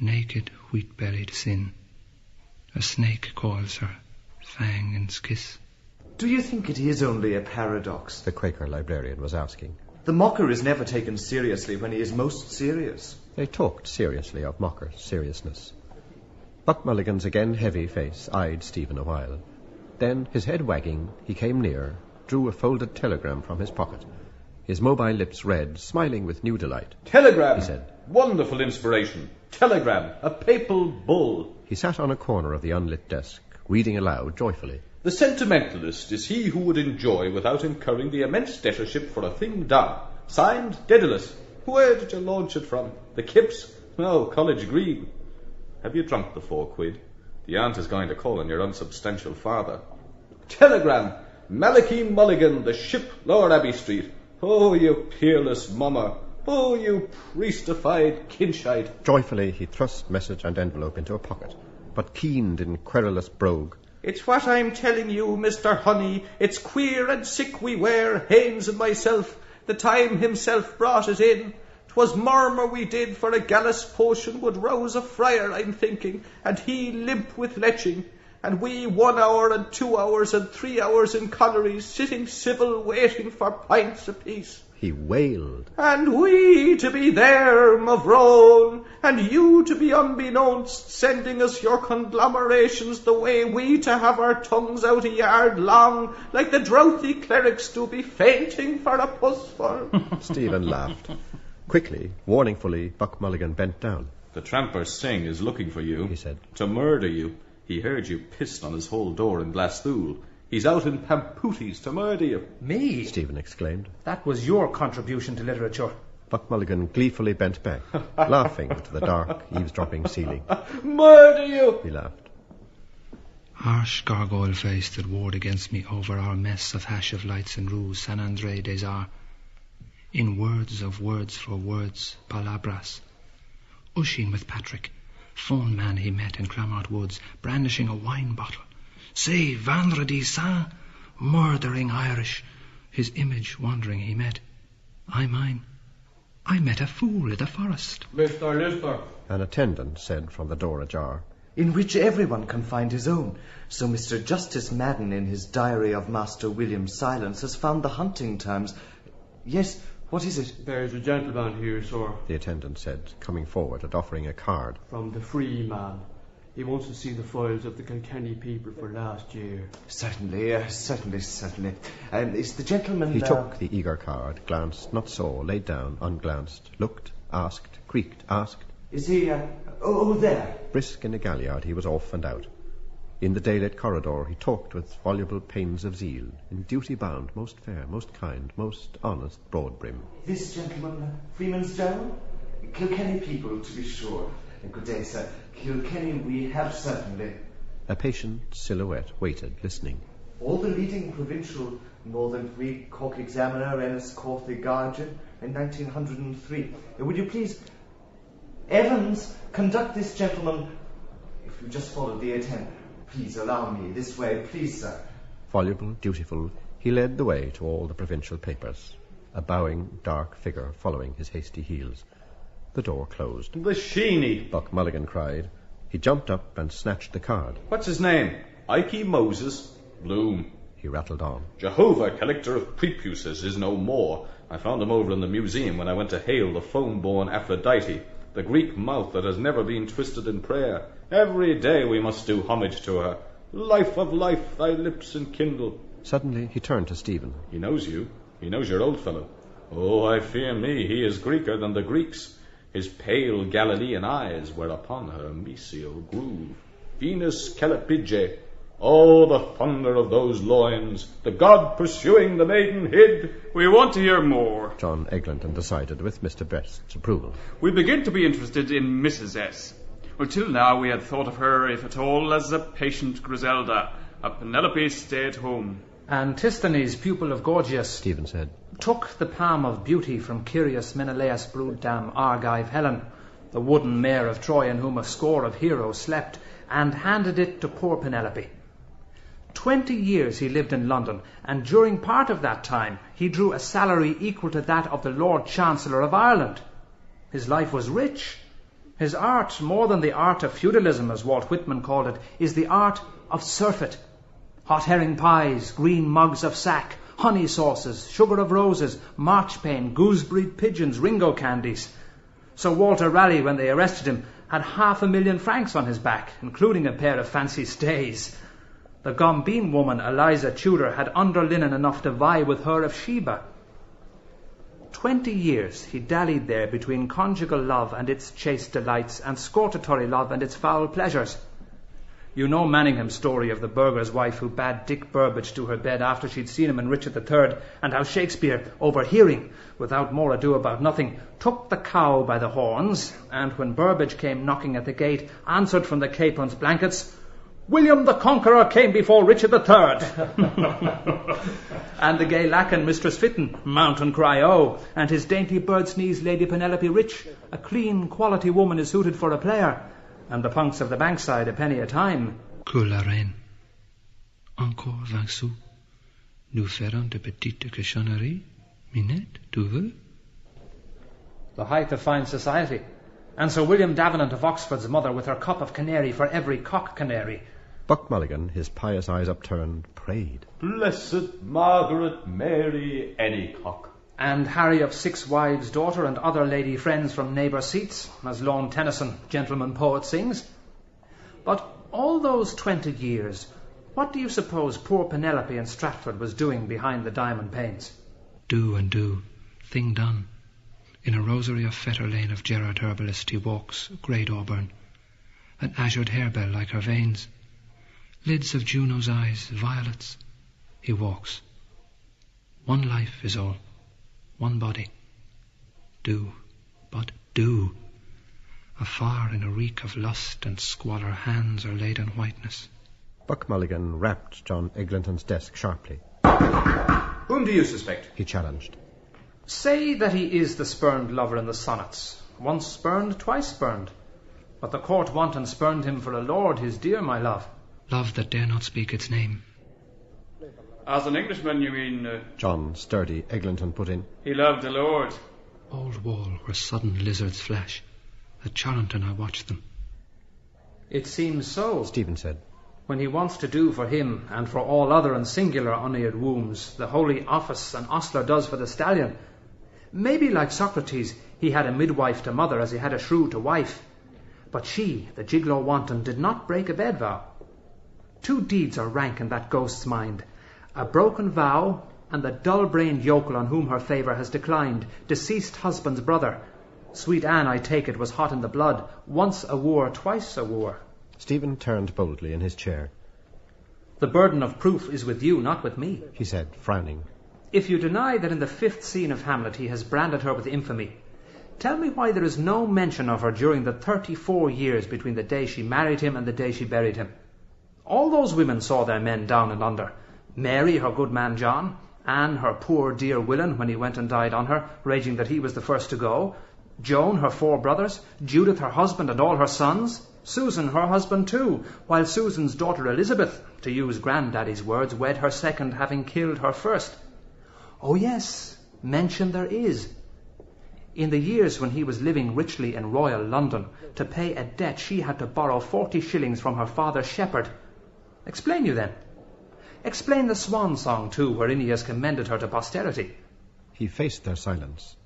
naked, wheat-bellied sin. A snake coils her, fang and kiss. Do you think it is only a paradox? The Quaker librarian was asking. The mocker is never taken seriously when he is most serious. They talked seriously of Mocker's seriousness. Buck Mulligan's again heavy face eyed Stephen a while. Then, his head wagging, he came near, drew a folded telegram from his pocket. His mobile lips read, smiling with new delight. Telegram, he said. Wonderful inspiration. Telegram, a papal bull. He sat on a corner of the unlit desk, reading aloud joyfully. The sentimentalist is he who would enjoy without incurring the immense debtorship for a thing done. Signed, Daedalus. Where did you launch it from? The Kips? No, College Green. Have you drunk the 4 quid? The aunt is going to call on your unsubstantial father. Telegram. Malachi Mulligan, the ship, Lower Abbey Street. Oh, you peerless mummer. Oh, you priestified kinshite. Joyfully he thrust message and envelope into a pocket, but keened in querulous brogue. It's what I'm telling you, Mr. Honey. It's queer and sick we were, Haines and myself, the time himself brought it in. 'Twas murmur we did, for a gallus potion would rouse a friar, I'm thinking, and he limp with leching. And we 1 hour and 2 hours and 3 hours in collieries, sitting civil, waiting for pints apiece. He wailed. And we to be there, Mavrone, and you to be unbeknownst, sending us your conglomerations the way we to have our tongues out a yard long, like the drouthy clerics do be fainting for a pussful. Stephen laughed. Quickly, warningfully, Buck Mulligan bent down. The tramper Singh is looking for you, he said, to murder you. He heard you pissed on his whole door in Glasgow. He's out in Pampooties to murder you. Me? Stephen exclaimed. That was your contribution to literature. Buck Mulligan gleefully bent back, laughing to the dark, eavesdropping ceiling. Murder you! He laughed. Harsh gargoyle face that warred against me over our mess of hash of lights and ruse San Andre des Arts. In words of words for words, palabras. Usheen with Patrick, phone man he met in Clamart Woods, brandishing a wine bottle. Say, Vendredi Saint, murdering Irish. His image wandering he met. I mine. I met a fool in the forest. Mr. An attendant said from the door ajar. In which everyone can find his own. So Mr. Justice Madden in his Diary of Master William Silence has found the hunting terms. Yes, what is it? There's a gentleman here, sir. The attendant said, coming forward and offering a card. From the Free Man. He wants to see the files of the Kilkenny people for last year. Certainly. Is the gentleman... He took the eager card, glanced, not saw, laid down, unglanced, looked, asked, creaked, asked. Is he... there. Brisk in a galliard, he was off and out. In the daylit corridor, he talked with voluble pains of zeal, in duty bound, most fair, most kind, most honest, broad brim. This gentleman, Freeman's Joe? Kilkenny people, to be sure. Good day, sir. Kilkenny we have certainly. A patient silhouette waited, listening. All the leading provincial Northern Free Cork Examiner, Ennis Corthy Guardian, in 1903. Would you please, Evans, conduct this gentleman, if you just follow the A10. Please allow me this way, please, sir. Voluble, dutiful, he led the way to all the provincial papers, a bowing, dark figure following his hasty heels. The door closed. The Sheeny! Buck Mulligan cried. He jumped up and snatched the card. What's his name? Ikey Moses? Bloom. He rattled on. Jehovah, collector of prepuces, is no more. I found him over in the museum when I went to hail the foam-born Aphrodite, the Greek mouth that has never been twisted in prayer. Every day we must do homage to her. Life of life, thy lips enkindle. Suddenly he turned to Stephen. He knows you. He knows your old fellow. Oh, I fear me, he is Greeker than the Greeks. His pale Galilean eyes were upon her mesial groove. Venus Calipige. Oh, the thunder of those loins, the god pursuing the maiden hid. We want to hear more. John Eglinton decided with Mr. Best's approval. We begin to be interested in Mrs. S. Well, till now we had thought of her, if at all, as a patient Griselda, a Penelope stay-at-home. Antisthenes, pupil of Gorgias, Stephen said, took the palm of beauty from Curious Menelaus Brooddam Argive Helen, the wooden mare of Troy in whom a score of heroes slept, and handed it to poor Penelope. 20 years he lived in London, and during part of that time he drew a salary equal to that of the Lord Chancellor of Ireland. His life was rich. His art, more than the art of feudalism, as Walt Whitman called it, is the art of surfeit. Hot herring pies, green mugs of sack, honey sauces, sugar of roses, marchpane, gooseberry pigeons, Ringo candies. Sir Walter Raleigh, when they arrested him, had 500,000 francs on his back, including a pair of fancy stays. The Gombeen woman, Eliza Tudor, had underlinen enough to vie with her of Sheba. 20 years he dallied there between conjugal love and its chaste delights, and scortatory love and its foul pleasures. You know Manningham's story of the burgher's wife who bade Dick Burbage to her bed after she'd seen him in Richard III, and how Shakespeare, overhearing, without more ado about nothing, took the cow by the horns, and when Burbage came knocking at the gate, answered from the capon's blankets, William the Conqueror came before Richard III. And the gay lacken, Mistress Fitton, mount and cry, oh, and his dainty bird's knees, Lady Penelope Rich, a clean, quality woman is suited for a player, and the punks of the bankside a penny a time. Que la reine. Encore 20 sous. Nous ferons de petites cochonneries. Minette, tu veux? The height of fine society. And Sir William Davenant of Oxford's mother with her cup of canary for every cock canary. Buck Mulligan, his pious eyes upturned, prayed. Blessed Margaret Mary Anycock. And Harry of Six Wives' daughter and other lady friends from neighbour seats, as Lorne Tennyson, gentleman poet, sings. But all those 20 years, what do you suppose poor Penelope in Stratford was doing behind the diamond panes? Do and do. Thing done. In a rosary of fetter lane of Gerard herbalist he walks, greyed auburn, an azured harebell like her veins, lids of Juno's eyes, violets. He walks. One life is all, one body. Do, but do. Afar in a reek of lust and squalor hands are laid on whiteness. Buck Mulligan rapped John Eglinton's desk sharply. Whom do you suspect? He challenged. Say that he is the spurned lover in the sonnets. Once spurned, twice spurned. But the court wanton spurned him for a lord, his dear, my love. Love that dare not speak its name. As an Englishman, you mean... John Sturdy Eglinton put in. He loved a lord. Old wall where sudden lizards flash. At Charlton I watched them. It seems so, Stephen said. When he wants to do for him, and for all other and singular uneared wombs, the holy office an ostler does for the stallion. Maybe, like Socrates, he had a midwife to mother as he had a shrew to wife. But she, the gigolo wanton, did not break a bed vow. 2 deeds are rank in that ghost's mind. A broken vow, and the dull-brained yokel on whom her favour has declined, deceased husband's brother. Sweet Anne, I take it, was hot in the blood, once a wooer, twice a wooer. Stephen turned boldly in his chair. The burden of proof is with you, not with me, he said, frowning. If you deny that in the 5th scene of Hamlet he has branded her with infamy, tell me why there is no mention of her during the 34 years between the day she married him and the day she buried him. All those women saw their men down and under. Mary, her good man John, Anne, her poor dear Willen when he went and died on her, raging that he was the first to go, Joan, her 4 brothers, Judith, her husband, and all her sons, Susan, her husband too, while Susan's daughter Elizabeth, to use granddaddy's words, wed her second, having killed her first. Oh yes, mention there is. In the years when he was living richly in royal London, to pay a debt she had to borrow 40 shillings from her father's shepherd. Explain you then. Explain the swan song too, wherein he has commended her to posterity. He faced their silence.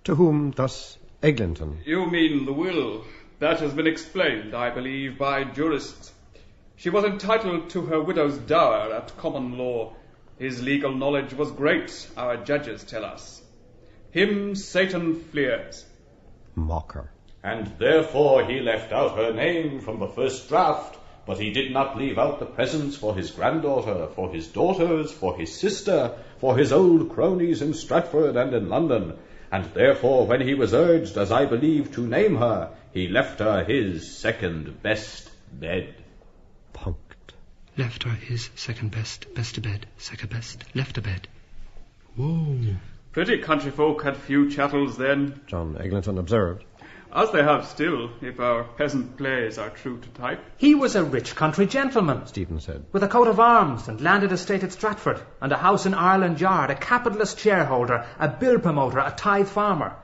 To whom thus Eglinton? You mean the will. That has been explained, I believe, by jurists. She was entitled to her widow's dower at common law. His legal knowledge was great, our judges tell us. Him Satan fleers. Mocker. And therefore he left out her name from the first draft, but he did not leave out the presents for his granddaughter, for his daughters, for his sister, for his old cronies in Stratford and in London, and therefore when he was urged, as I believe, to name her, he left her his second best bed. Punked. Left her his second best a bed, second best, left a bed. Whoa. Pretty country folk had few chattels then, John Eglinton observed. as they have still, if our peasant plays are true to type. He was a rich country gentleman, Stephen said. with a coat of arms and landed estate at Stratford, and a house in Ireland Yard, a capitalist shareholder, a bill promoter, a tithe farmer.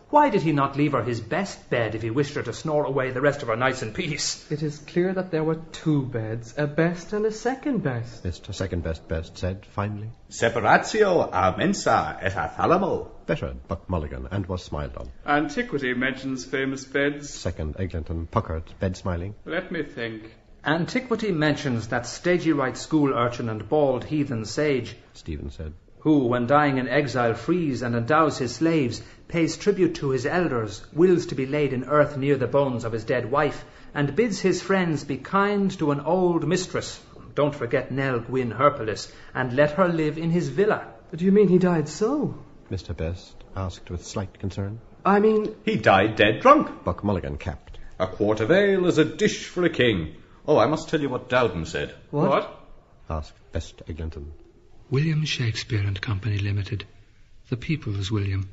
Why did he not leave her his best bed if he wished her to snore away the rest of her nights in peace? It is clear that there were 2 beds, a best and a second best. Mr. Second Best said finally. Separatio a mensa et a thalamo. Better, Buck Mulligan, and was smiled on. Antiquity mentions famous beds. Second Eglinton puckered, bed smiling. Let me think. Antiquity mentions that stagey-right school urchin and bald heathen sage, Stephen said. who, when dying in exile, frees and endows his slaves, pays tribute to his elders, wills to be laid in earth near the bones of his dead wife, and bids his friends be kind to an old mistress, don't forget Nell Gwyn Hercules, and let her live in his villa. Do you mean he died so? Mr. Best asked with slight concern. I mean... He died dead drunk. Buck Mulligan capped. A quart of ale is a dish for a king. Oh, I must tell you what Dowden said. What? asked Best Eglinton. William Shakespeare and Company Limited, the People's William.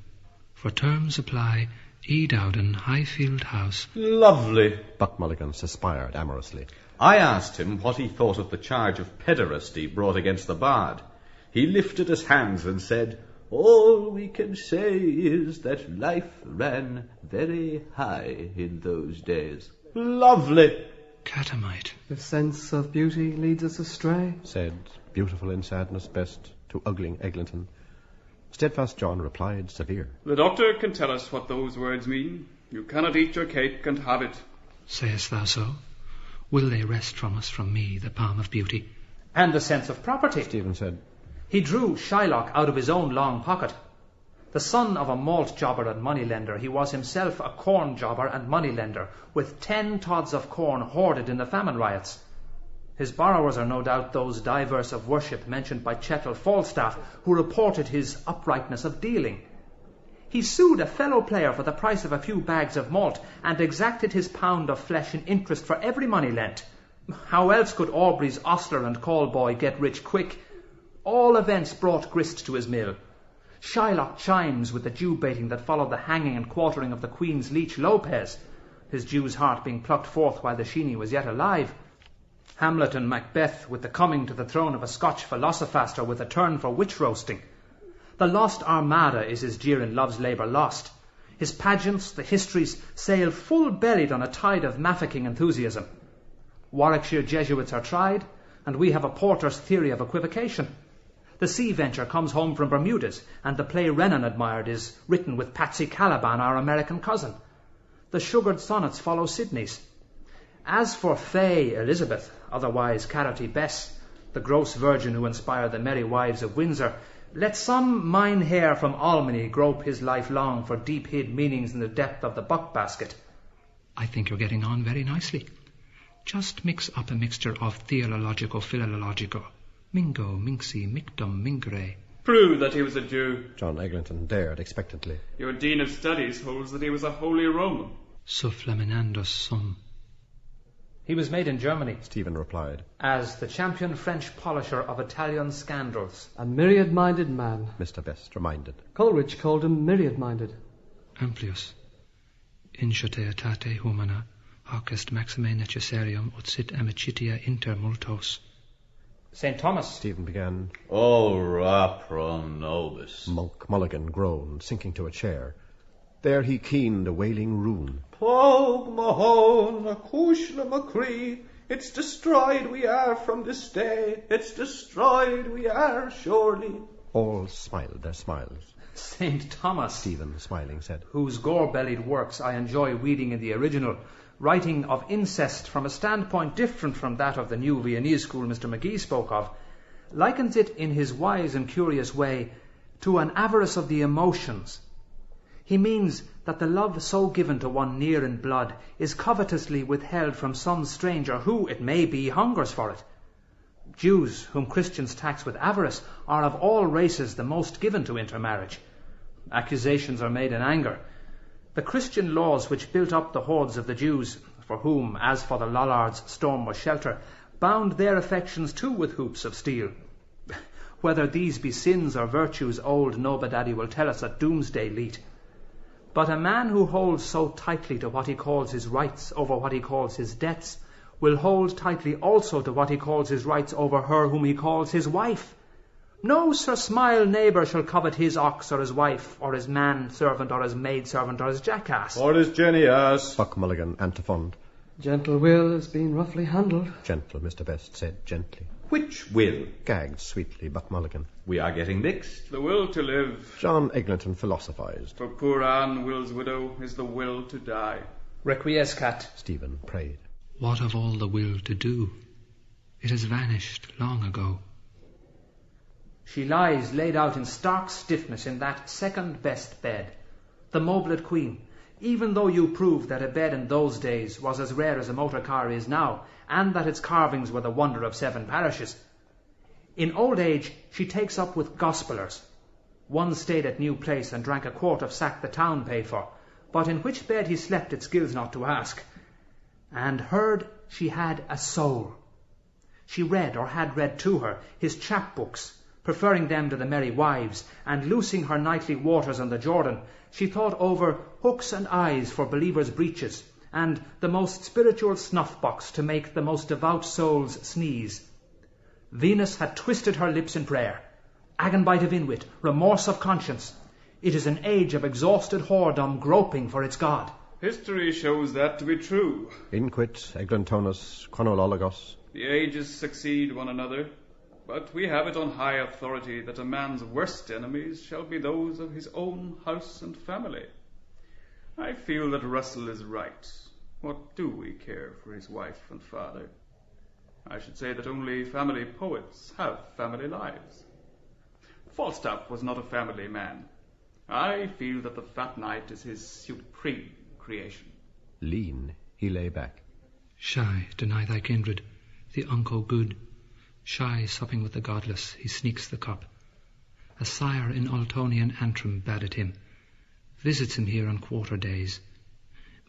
For terms apply, E. Dowden, Highfield House. Lovely. Buck Mulligan suspired amorously. I asked him what he thought of the charge of pederasty brought against the bard. He lifted his hands and said, "All we can say is that life ran very high in those days." Lovely. Catamite. The sense of beauty leads us astray, said beautiful in sadness Best to ugling Eglinton. Steadfast John replied severe. The doctor can tell us what those words mean. You cannot eat your cake and have it. Sayest thou so? Will they wrest from us, from me, the palm of beauty? And the sense of property. Stephen said. He drew Shylock out of his own long pocket. The son of a malt jobber and moneylender, he was himself a corn jobber and moneylender, with 10 tods of corn hoarded in the famine riots. His borrowers are no doubt those divers of worship mentioned by Chettle Falstaff, who reported his uprightness of dealing. He sued a fellow player for the price of a few bags of malt, and exacted his pound of flesh in interest for every money lent. How else could Aubrey's ostler and call boy get rich quick? All events brought grist to his mill. Shylock chimes with the Jew-baiting that followed the hanging and quartering of the Queen's leech Lopez, his Jew's heart being plucked forth while the Sheeny was yet alive. Hamlet and Macbeth with the coming to the throne of a Scotch philosophaster with a turn for witch-roasting. The Lost Armada is his jeer in Love's Labour Lost. His pageants, the histories, sail full-bellied on a tide of mafficking enthusiasm. Warwickshire Jesuits are tried, and we have a Porter's theory of equivocation. The Sea Venture comes home from Bermudas, and the play Renan admired is written with Patsy Caliban, our American cousin. The sugared sonnets follow Sidney's. As for Fay Elizabeth, otherwise Carroty Bess, the gross virgin who inspired the Merry Wives of Windsor, let some mynheer from Almany grope his life long for deep-hid meanings in the depth of the buck-basket. I think you're getting on very nicely. Just mix up a mixture of theological, philological. Mingo, minxi, mictum, mingere. Prove that he was a Jew. John Eglinton dared expectantly. Your Dean of Studies holds that he was a Holy Roman. Sufflaminandus sum. He was made in Germany, Stephen replied. as the champion French polisher of Italian scandals. a myriad-minded man. Mr. Best reminded. Coleridge called him myriad-minded. Amplius. Inshate etate humana, hoc est maxime necessarium ut sit amicitia inter multos. St. Thomas. Stephen began. Ora pro nobis. Monk Mulligan groaned, sinking to a chair. There he keened a wailing rune. Pog Mahone, Acushla Macree, it's destroyed we are from this day, it's destroyed we are surely. All smiled their smiles. St. Thomas, Stephen, smiling, said. whose gore-bellied works I enjoy reading in the original, writing of incest from a standpoint different from that of the new Viennese school Mr. McGee spoke of, likens it in his wise and curious way to an avarice of the emotions. He means that the love so given to one near in blood is covetously withheld from some stranger who, it may be, hungers for it. Jews, whom Christians tax with avarice, are of all races the most given to intermarriage. Accusations are made in anger. The Christian laws which built up the hordes of the Jews, for whom, as for the Lollards, storm was shelter, bound their affections too with hoops of steel. Whether these be sins or virtues, old Nobadaddy will tell us at doomsday leet. But a man who holds so tightly to what he calls his rights over what he calls his debts will hold tightly also to what he calls his rights over her whom he calls his wife. No Sir Smile neighbour shall covet his ox or his wife or his man-servant or his maid-servant or his jackass. Or his Jenny-ass. Buck Mulligan antiphoned. Gentle Will has been roughly handled. Gentle, Mr. Best said gently. Which will? Gagged sweetly Buck Mulligan. We are getting mixed. The will to live. John Eglinton philosophized. For poor Anne, Will's widow, is the will to die. Requiescat. Stephen prayed. What of all the will to do? It has vanished long ago. She lies laid out in stark stiffness in that second-best bed, the Moblet Queen, even though you prove that a bed in those days was as rare as a motor car is now, and that its carvings were the wonder of 7 parishes. In old age, she takes up with gospellers. One stayed at New Place and drank a quart of sack the town paid for, but in which bed he slept it skills not to ask. and heard she had a soul. She read, or had read to her, his chapbooks, preferring them to the merry wives, and loosing her nightly waters on the Jordan, she thought over hooks and eyes for believers' breeches, and the most spiritual snuff-box to make the most devout souls sneeze. Venus had twisted her lips in prayer. Agenbite of inwit, remorse of conscience. It is an age of exhausted whoredom groping for its God. History shows that to be true. Inquit eglantonus chronologos. The ages succeed one another, but we have it on high authority that a man's worst enemies shall be those of his own house and family. I feel that Russell is right. What do we care for his wife and father? I should say that only family poets have family lives. Falstaff was not a family man. I feel that the fat knight is his supreme creation. Lean, he lay back. Shy, deny thy kindred, the unco good. Shy, supping with the godless, he sneaks the cup. A sire in Ultonian Antrim bade it him. Visits him here on quarter days.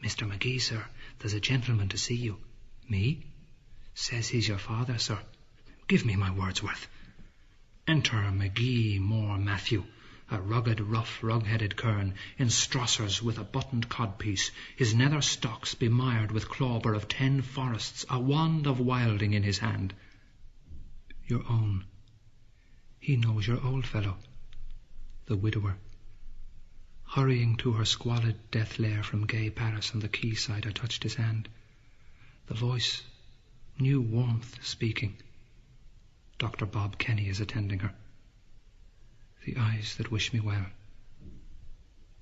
Mr. McGee, sir, there's a gentleman to see you. Me? Says he's your father, sir. Give me my Wordsworth. Enter McGee Moore Matthew, a rugged, rough, rug-headed kern, in strossers with a buttoned codpiece, his nether stocks bemired with clawber of 10 forests, a wand of wilding in his hand. Your own. He knows your old fellow, the widower. Hurrying to her squalid death lair from gay Paris on the quayside, I touched his hand. The voice, new warmth speaking. Dr. Bob Kenny is attending her. The eyes that wish me well,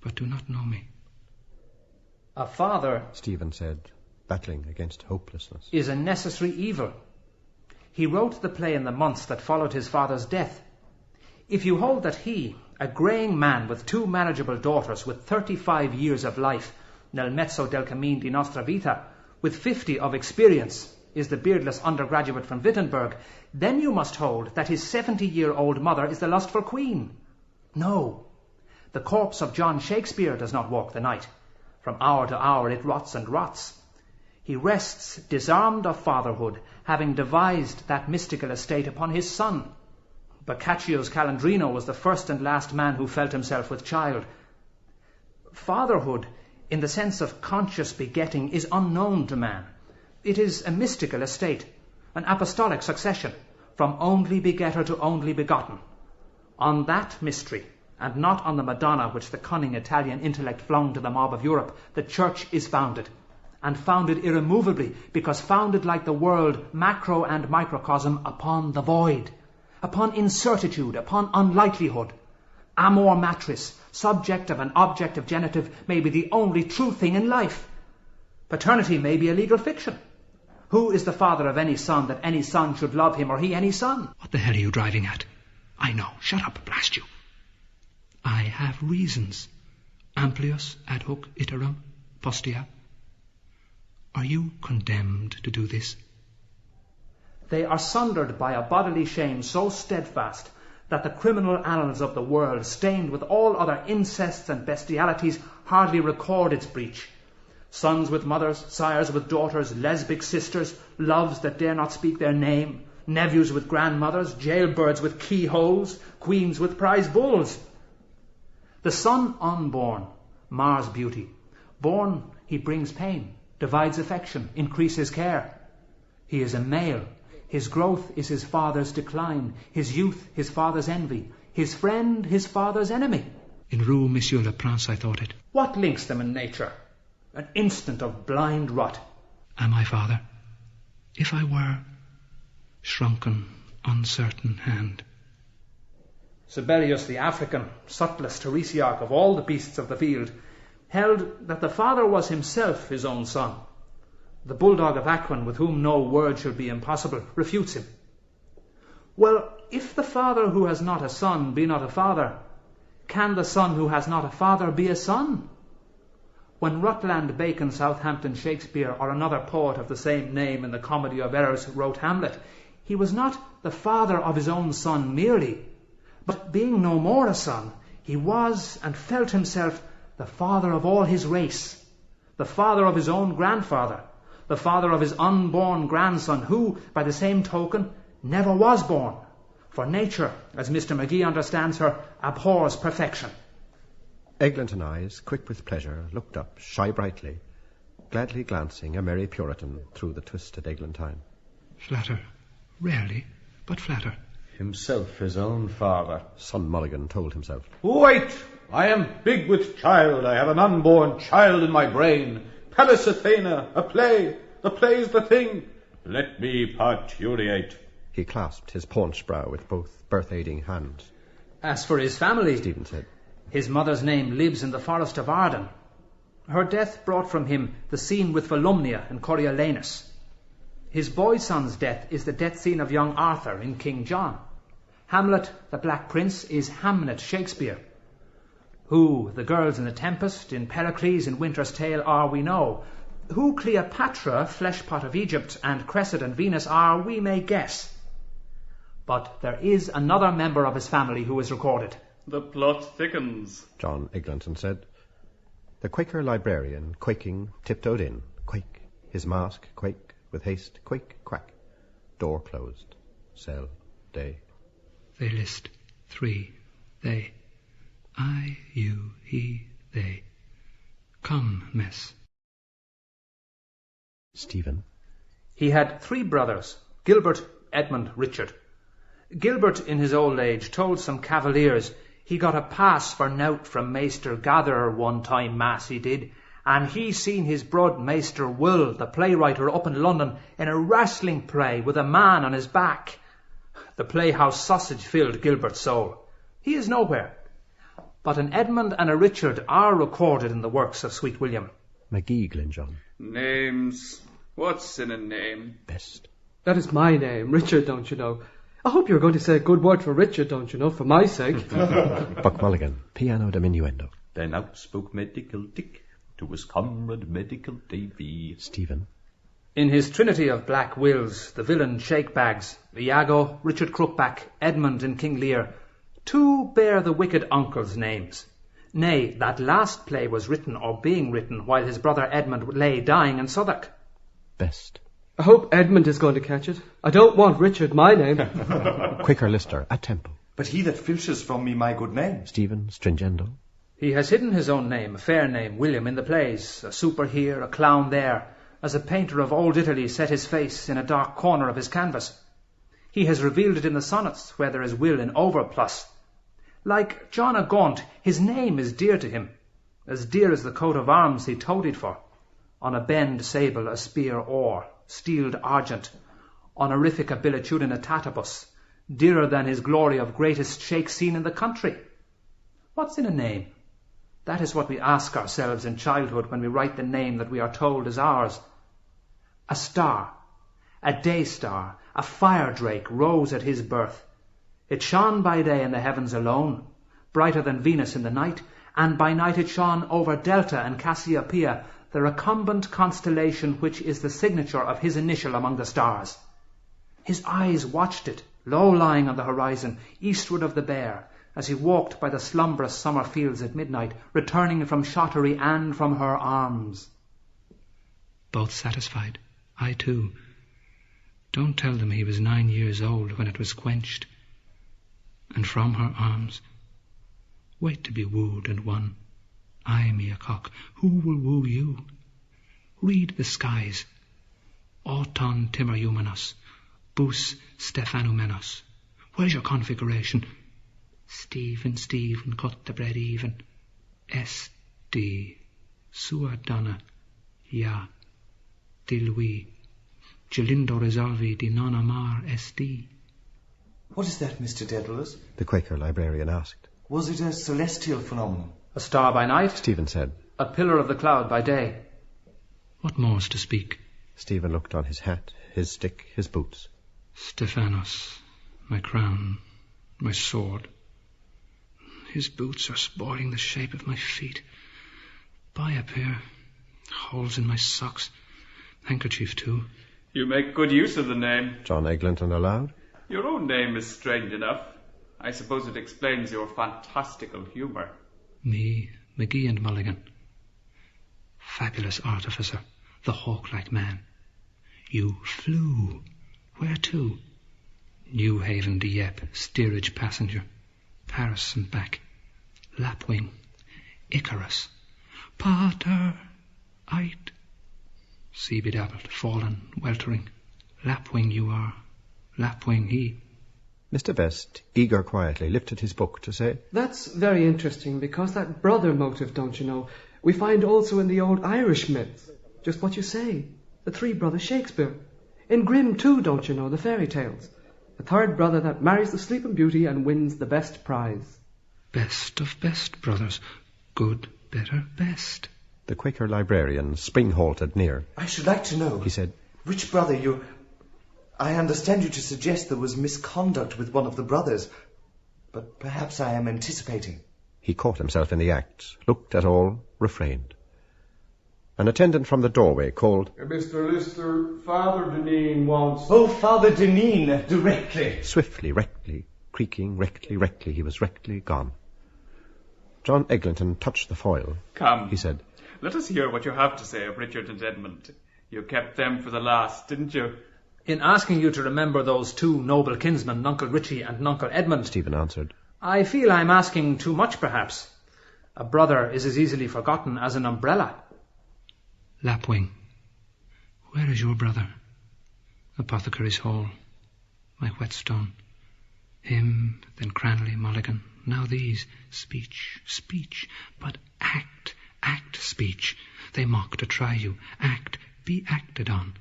but do not know me. A father, Stephen said, battling against hopelessness, is a necessary evil. He wrote the play in the months that followed his father's death. If you hold that he, a greying man with 2 marriageable daughters, with 35 years of life, nel mezzo del cammin di nostra vita, with 50 of experience, is the beardless undergraduate from Wittenberg, then you must hold that his 70-year-old mother is the lustful queen. No, the corpse of John Shakespeare does not walk the night. From hour to hour it rots and rots. He rests disarmed of fatherhood, having devised that mystical estate upon his son. Boccaccio's Calandrino was the first and last man who felt himself with child. Fatherhood, in the sense of conscious begetting, is unknown to man. It is a mystical estate, an apostolic succession, from only begetter to only begotten. On that mystery, and not on the Madonna which the cunning Italian intellect flung to the mob of Europe, the Church is founded, and founded irremovably, because founded like the world, macro and microcosm, upon the void, upon incertitude, upon unlikelihood. Amor matris, subject of an objective genitive, may be the only true thing in life. Paternity may be a legal fiction. Who is the father of any son that any son should love him, or he any son? What the hell are you driving at? I know. Shut up, blast you. I have reasons. Amplius ad hoc iterum postea. Are you condemned to do this? They are sundered by a bodily shame so steadfast that the criminal annals of the world, stained with all other incests and bestialities, hardly record its breach. Sons with mothers, sires with daughters, lesbic sisters, loves that dare not speak their name, nephews with grandmothers, jailbirds with keyholes, queens with prize bulls. The son unborn mars beauty. Born, he brings pain, divides affection, increases care. He is a male. His growth is his father's decline, his youth his father's envy, his friend his father's enemy. In Rue Monsieur le Prince, I thought it. What links them in nature? An instant of blind rot. Am I father? If I were, shrunken, uncertain hand. Sibelius the African, subtlest heresiarch of all the beasts of the field, held that the father was himself his own son. The bulldog of Aquin, with whom no word shall be impossible, refutes him. Well, if the father who has not a son be not a father, can the son who has not a father be a son? When Rutland, Bacon, Southampton, Shakespeare, or another poet of the same name in the Comedy of Errors wrote Hamlet, he was not the father of his own son merely, but being no more a son, he was and felt himself the father of all his race, the father of his own grandfather, the father of his unborn grandson, who, by the same token, never was born. For nature, as Mr. McGee understands her, abhors perfection. Eglinton eyes, quick with pleasure, looked up, shy brightly, gladly glancing a merry Puritan through the twisted eglantine. Flatter. Rarely, but flatter. Himself his own father. Son Mulligan told himself. Wait! I am big with child. I have an unborn child in my brain. Pallas Athena, a play. The play's the thing. Let me parturiate. He clasped his paunched brow with both birth-aiding hands. As for his family, Stephen said, his mother's name lives in the forest of Arden. Her death brought from him the scene with Volumnia and Coriolanus. His boy son's death is the death scene of young Arthur in King John. Hamlet, the Black Prince, is Hamnet Shakespeare. Who the girls in The Tempest, in Pericles, in Winter's Tale are, we know. Who Cleopatra, fleshpot of Egypt, and Cressid and Venus are, we may guess. But there is another member of his family who is recorded. The plot thickens, John Eglinton said. The Quaker librarian, quaking, tiptoed in. Quake, his mask, quake, with haste, quake, quack. Door closed. Cell, day. They list. 3. They. I, you, he, they. Come, miss. Stephen. He had 3 brothers, Gilbert, Edmund, Richard. Gilbert, in his old age, told some cavaliers he got a pass for nowt from Maister Gatherer one time, mass he did, and he seen his brod Maister Will, the playwriter up in London, in a wrestling play with a man on his back. The playhouse sausage filled Gilbert's soul. He is nowhere. But an Edmund and a Richard are recorded in the works of Sweet William. McGee, Glenjohn. Names. What's in a name? Best. That is my name, Richard, don't you know? I hope you're going to say a good word for Richard, don't you know, for my sake. Buck Mulligan, piano diminuendo. Then out spoke Medical Dick to his comrade Medical Davy. Stephen. In his trinity of black wills, the villain Shakebags, Iago, Richard Crookback, Edmund in King Lear, 2 bear the wicked uncle's names. Nay, that last play was written or being written while his brother Edmund lay dying in Southwark. Best. I hope Edmund is going to catch it. I don't want Richard my name. Quicker lister, at tempo. But he that filches from me my good name. Stephen, stringendo. He has hidden his own name, a fair name, William, in the plays, a super here, a clown there, as a painter of old Italy set his face in a dark corner of his canvas. He has revealed it in the sonnets, where there is will in overplus. Like John o' Gaunt, his name is dear to him, as dear as the coat of arms he toadied for. On a bend sable, a spear or, steeled argent, honorific abilitudinatatabus, dearer than his glory of greatest shake seen in the country. What's in a name? That is what we ask ourselves in childhood when we write the name that we are told is ours. A star, a day star, a fire drake rose at his birth. It shone by day in the heavens alone, brighter than Venus in the night, and by night it shone over Delta and Cassiopeia, the recumbent constellation which is the signature of his initial among the stars. His eyes watched it, low lying on the horizon, eastward of the Bear, as he walked by the slumbrous summer fields at midnight, returning from Shottery and from her arms. Both satisfied. I too. Don't tell them he was 9 years old when it was quenched. And from her arms. Wait to be wooed and won. I, me a cock, who will woo you? Read the skies. Auton timor humanos, bus Stephanumenos. Where's your configuration? Stephen, cut the bread even. S.D. Sua donna. Ja. Di lui. Gelindo resolvi di non amar S.D. What is that, Mr. Dedalus? The Quaker librarian asked. Was it a celestial phenomenon? A star by night, Stephen said. a pillar of the cloud by day. What more's to speak? Stephen looked on his hat, his stick, his boots. Stephanos, my crown, my sword. His boots are spoiling the shape of my feet. Buy a pair. Holes in my socks. Handkerchief too. You make good use of the name. John Eglinton aloud. Your own name is strange enough. I suppose it explains your fantastical humour. Me, McGee and Mulligan. Fabulous artificer, the hawk-like man. You flew. Where to? New Haven, Dieppe, steerage passenger. Paris and back. Lapwing. Icarus. Pater. Eit. Sea bedabbled, fallen, weltering. Lapwing you are. Lapwing he. Mr. Best, eager quietly, lifted his book to say, That's very interesting, because that brother motive, don't you know, we find also in the old Irish myths. Just what you say. The three brothers Shakespeare. In Grimm too, don't you know, the fairy tales. The third brother that marries the Sleeping Beauty and wins the best prize. Best of best, brothers. Good, better, best. The Quaker librarian spring-halted near. I should like to know, He said, which brother you... I understand you to suggest there was misconduct with one of the brothers, but perhaps I am anticipating. He caught himself in the act, looked at all, refrained. An attendant from the doorway called, Mr. Lister, Father Deneen wants... Oh, Father Deneen, directly. Swiftly, rectly, creaking, rectly, he was rectly gone. John Eglinton touched the foil. Come, He said, let us hear what you have to say of Richard and Edmund. You kept them for the last, didn't you? In asking you to remember those two noble kinsmen, Nuncle Richie and Nuncle Edmund, Stephen answered, I feel I'm asking too much, perhaps. A brother is as easily forgotten as an umbrella. Lapwing. Where is your brother? Apothecary's Hall. My whetstone. Him, then Cranley, Mulligan. Now these. Speech, speech. But act, speech. They mock to try you. Act, be acted on.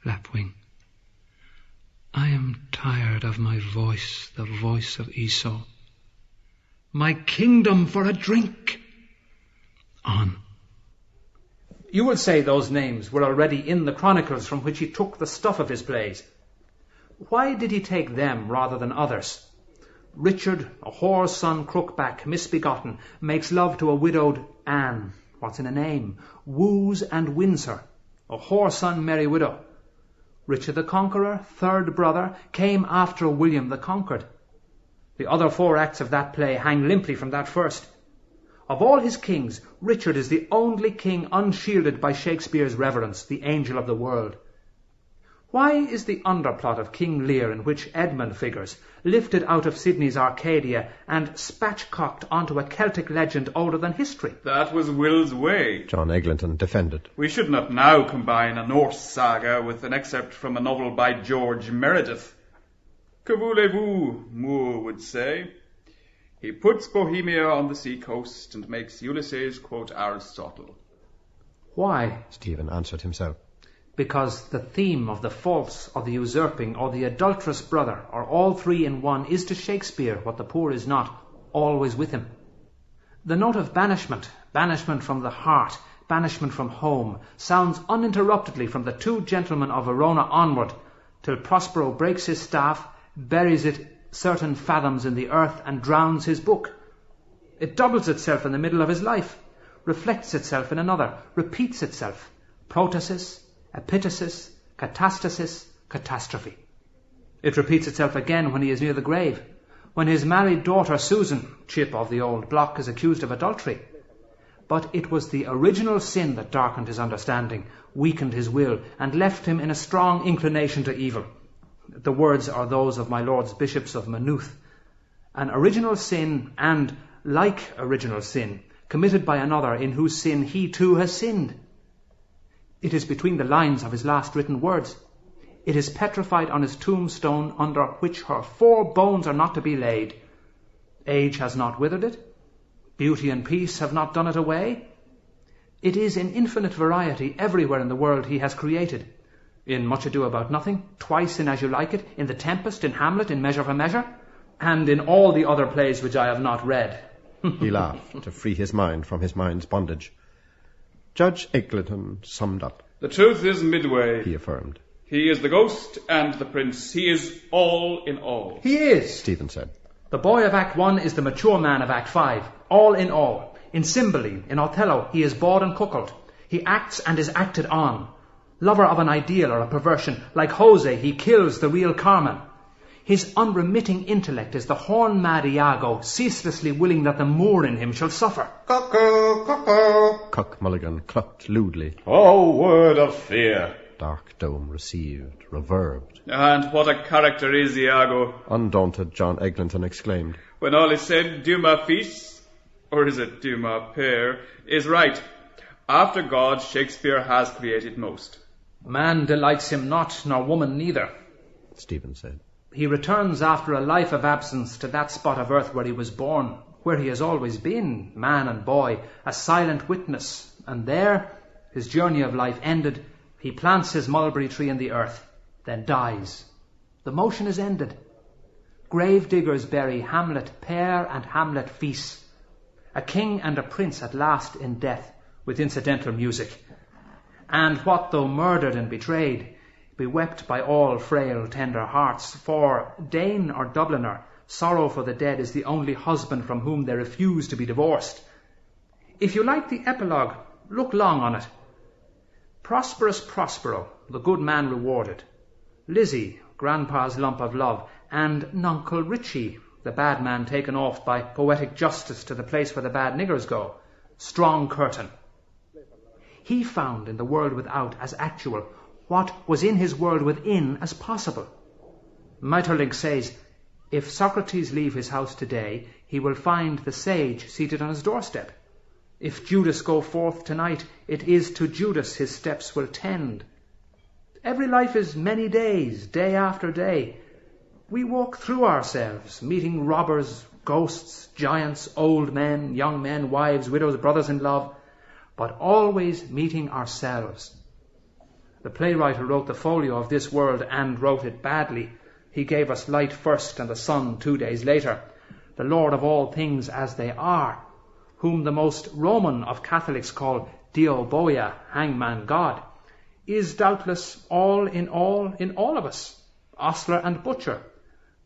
Lapwing. I am tired of my voice, the voice of Esau. My kingdom for a drink. On. You will say those names were already in the chronicles from which he took the stuff of his plays. Why did he take them rather than others? Richard, a whore's son, crookback, misbegotten, makes love to a widowed Anne. What's in a name? Woos and wins her. A whore's son, merry widow. Richard the Conqueror, third brother, came after William the Conquered. The other four acts of that play hang limply from that first. Of all his kings, Richard is the only king unshielded by Shakespeare's reverence, the angel of the world. Why is the underplot of King Lear, in which Edmund figures, lifted out of Sidney's Arcadia and spatchcocked onto a Celtic legend older than history? That was Will's way. John Eglinton defended. We should not now combine a Norse saga with an excerpt from a novel by George Meredith. Que voulez-vous, Moore would say. He puts Bohemia on the sea-coast and makes Ulysses quote Aristotle. Why? Stephen answered himself. Because the theme of the false or the usurping or the adulterous brother, or all three in one, is to Shakespeare what the poor is not, always with him. The note of banishment, banishment from the heart, banishment from home, sounds uninterruptedly from the two gentlemen of Verona onward, till Prospero breaks his staff, buries it certain fathoms in the earth, and drowns his book. It doubles itself in the middle of his life, reflects itself in another, repeats itself. Protasis, epitasis, catastasis, catastrophe. It repeats itself again when he is near the grave, when his married daughter Susan, chip of the old block, is accused of adultery. But it was the original sin that darkened his understanding, weakened his will, and left him in a strong inclination to evil. The words are those of my lord's bishops of Maynooth. An original sin, and, like original sin, committed by another in whose sin he too has sinned. It is between the lines of his last written words. It is petrified on his tombstone, under which her 4 bones are not to be laid. Age has not withered it. Beauty and peace have not done it away. It is in infinite variety everywhere in the world he has created. In Much Ado About Nothing, twice in As You Like It, in The Tempest, in Hamlet, in Measure for Measure, and in all the other plays which I have not read. He laughed to free his mind from his mind's bondage. Judge Eglinton summed up. The truth is midway. He affirmed. He is the ghost and the prince. He is all in all. He is, Stephen said. The boy of Act 1 is the mature man of Act 5, all in all. In Cymbeline, in Othello, he is bawd and cuckold. He acts and is acted on. Lover of an ideal or a perversion, like Jose, he kills the real Carmen. His unremitting intellect is the horn-mad Iago, ceaselessly willing that the Moor in him shall suffer. Cuckoo, cuckoo. Cuck Mulligan clucked lewdly. Oh, word of fear. dark dome received, reverbed. And what a character is Iago. Undaunted, John Eglinton exclaimed. When all is said, Dumas fils, or is it Dumas père, is right. After God, Shakespeare has created most. Man delights him not, nor woman neither. Stephen said. He returns after a life of absence to that spot of earth where he was born, where he has always been, man and boy, a silent witness. And there, his journey of life ended, he plants his mulberry tree in the earth, then dies. The motion is ended. Grave diggers bury Hamlet père and Hamlet fils, a king and a prince at last in death, with incidental music. And what though murdered and betrayed, be wept by all frail tender hearts, for Dane or Dubliner, sorrow for the dead is the only husband from whom they refuse to be divorced. If you like the epilogue, look long on it. Prosperous Prospero, the good man rewarded. Lizzie, grandpa's lump of love, and Nuncle Richie, the bad man taken off by poetic justice to the place where the bad niggers go. Strong curtain. He found in the world without as actual what was in his world within as possible. Maeterlinck says, if Socrates leave his house today, he will find the sage seated on his doorstep. If Judas go forth tonight, it is to Judas his steps will tend. Every life is many days, day after day. We walk through ourselves, meeting robbers, ghosts, giants, old men, young men, wives, widows, brothers in love, but always meeting ourselves. The playwright who wrote the folio of this world and wrote it badly, he gave us light first and the sun 2 days later, the Lord of all things as they are, whom the most Roman of Catholics call Dio Boia, hangman God, is doubtless all in all of us, ostler and butcher,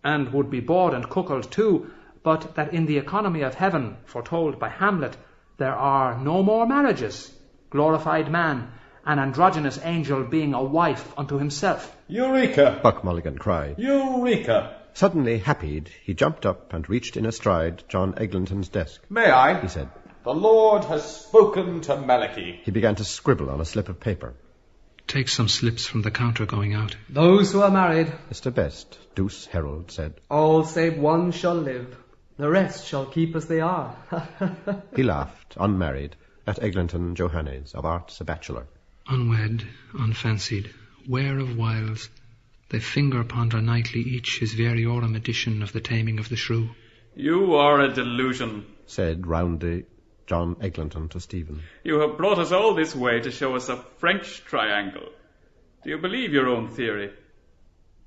and would be bawd and cuckold too, but that in the economy of heaven, foretold by Hamlet, there are no more marriages, glorified man, an androgynous angel being a wife unto himself. Eureka! Buck Mulligan cried. Eureka! Suddenly happied, he jumped up and reached in a stride John Eglinton's desk. May I? He said. The Lord has spoken to Malachi. He began to scribble on a slip of paper. Take some slips from the counter going out. Those who are married, Mr. Best, Douce Herald, said. all save one shall live. The rest shall keep as they are. He laughed, unmarried, at Eglinton Johannes, of arts a bachelor. Unwed, unfancied, ware of wiles, they finger ponder nightly each his variorum edition of the Taming of the Shrew. You are a delusion, said roundly John Eglinton to Stephen. You have brought us all this way to show us a French triangle. Do you believe your own theory?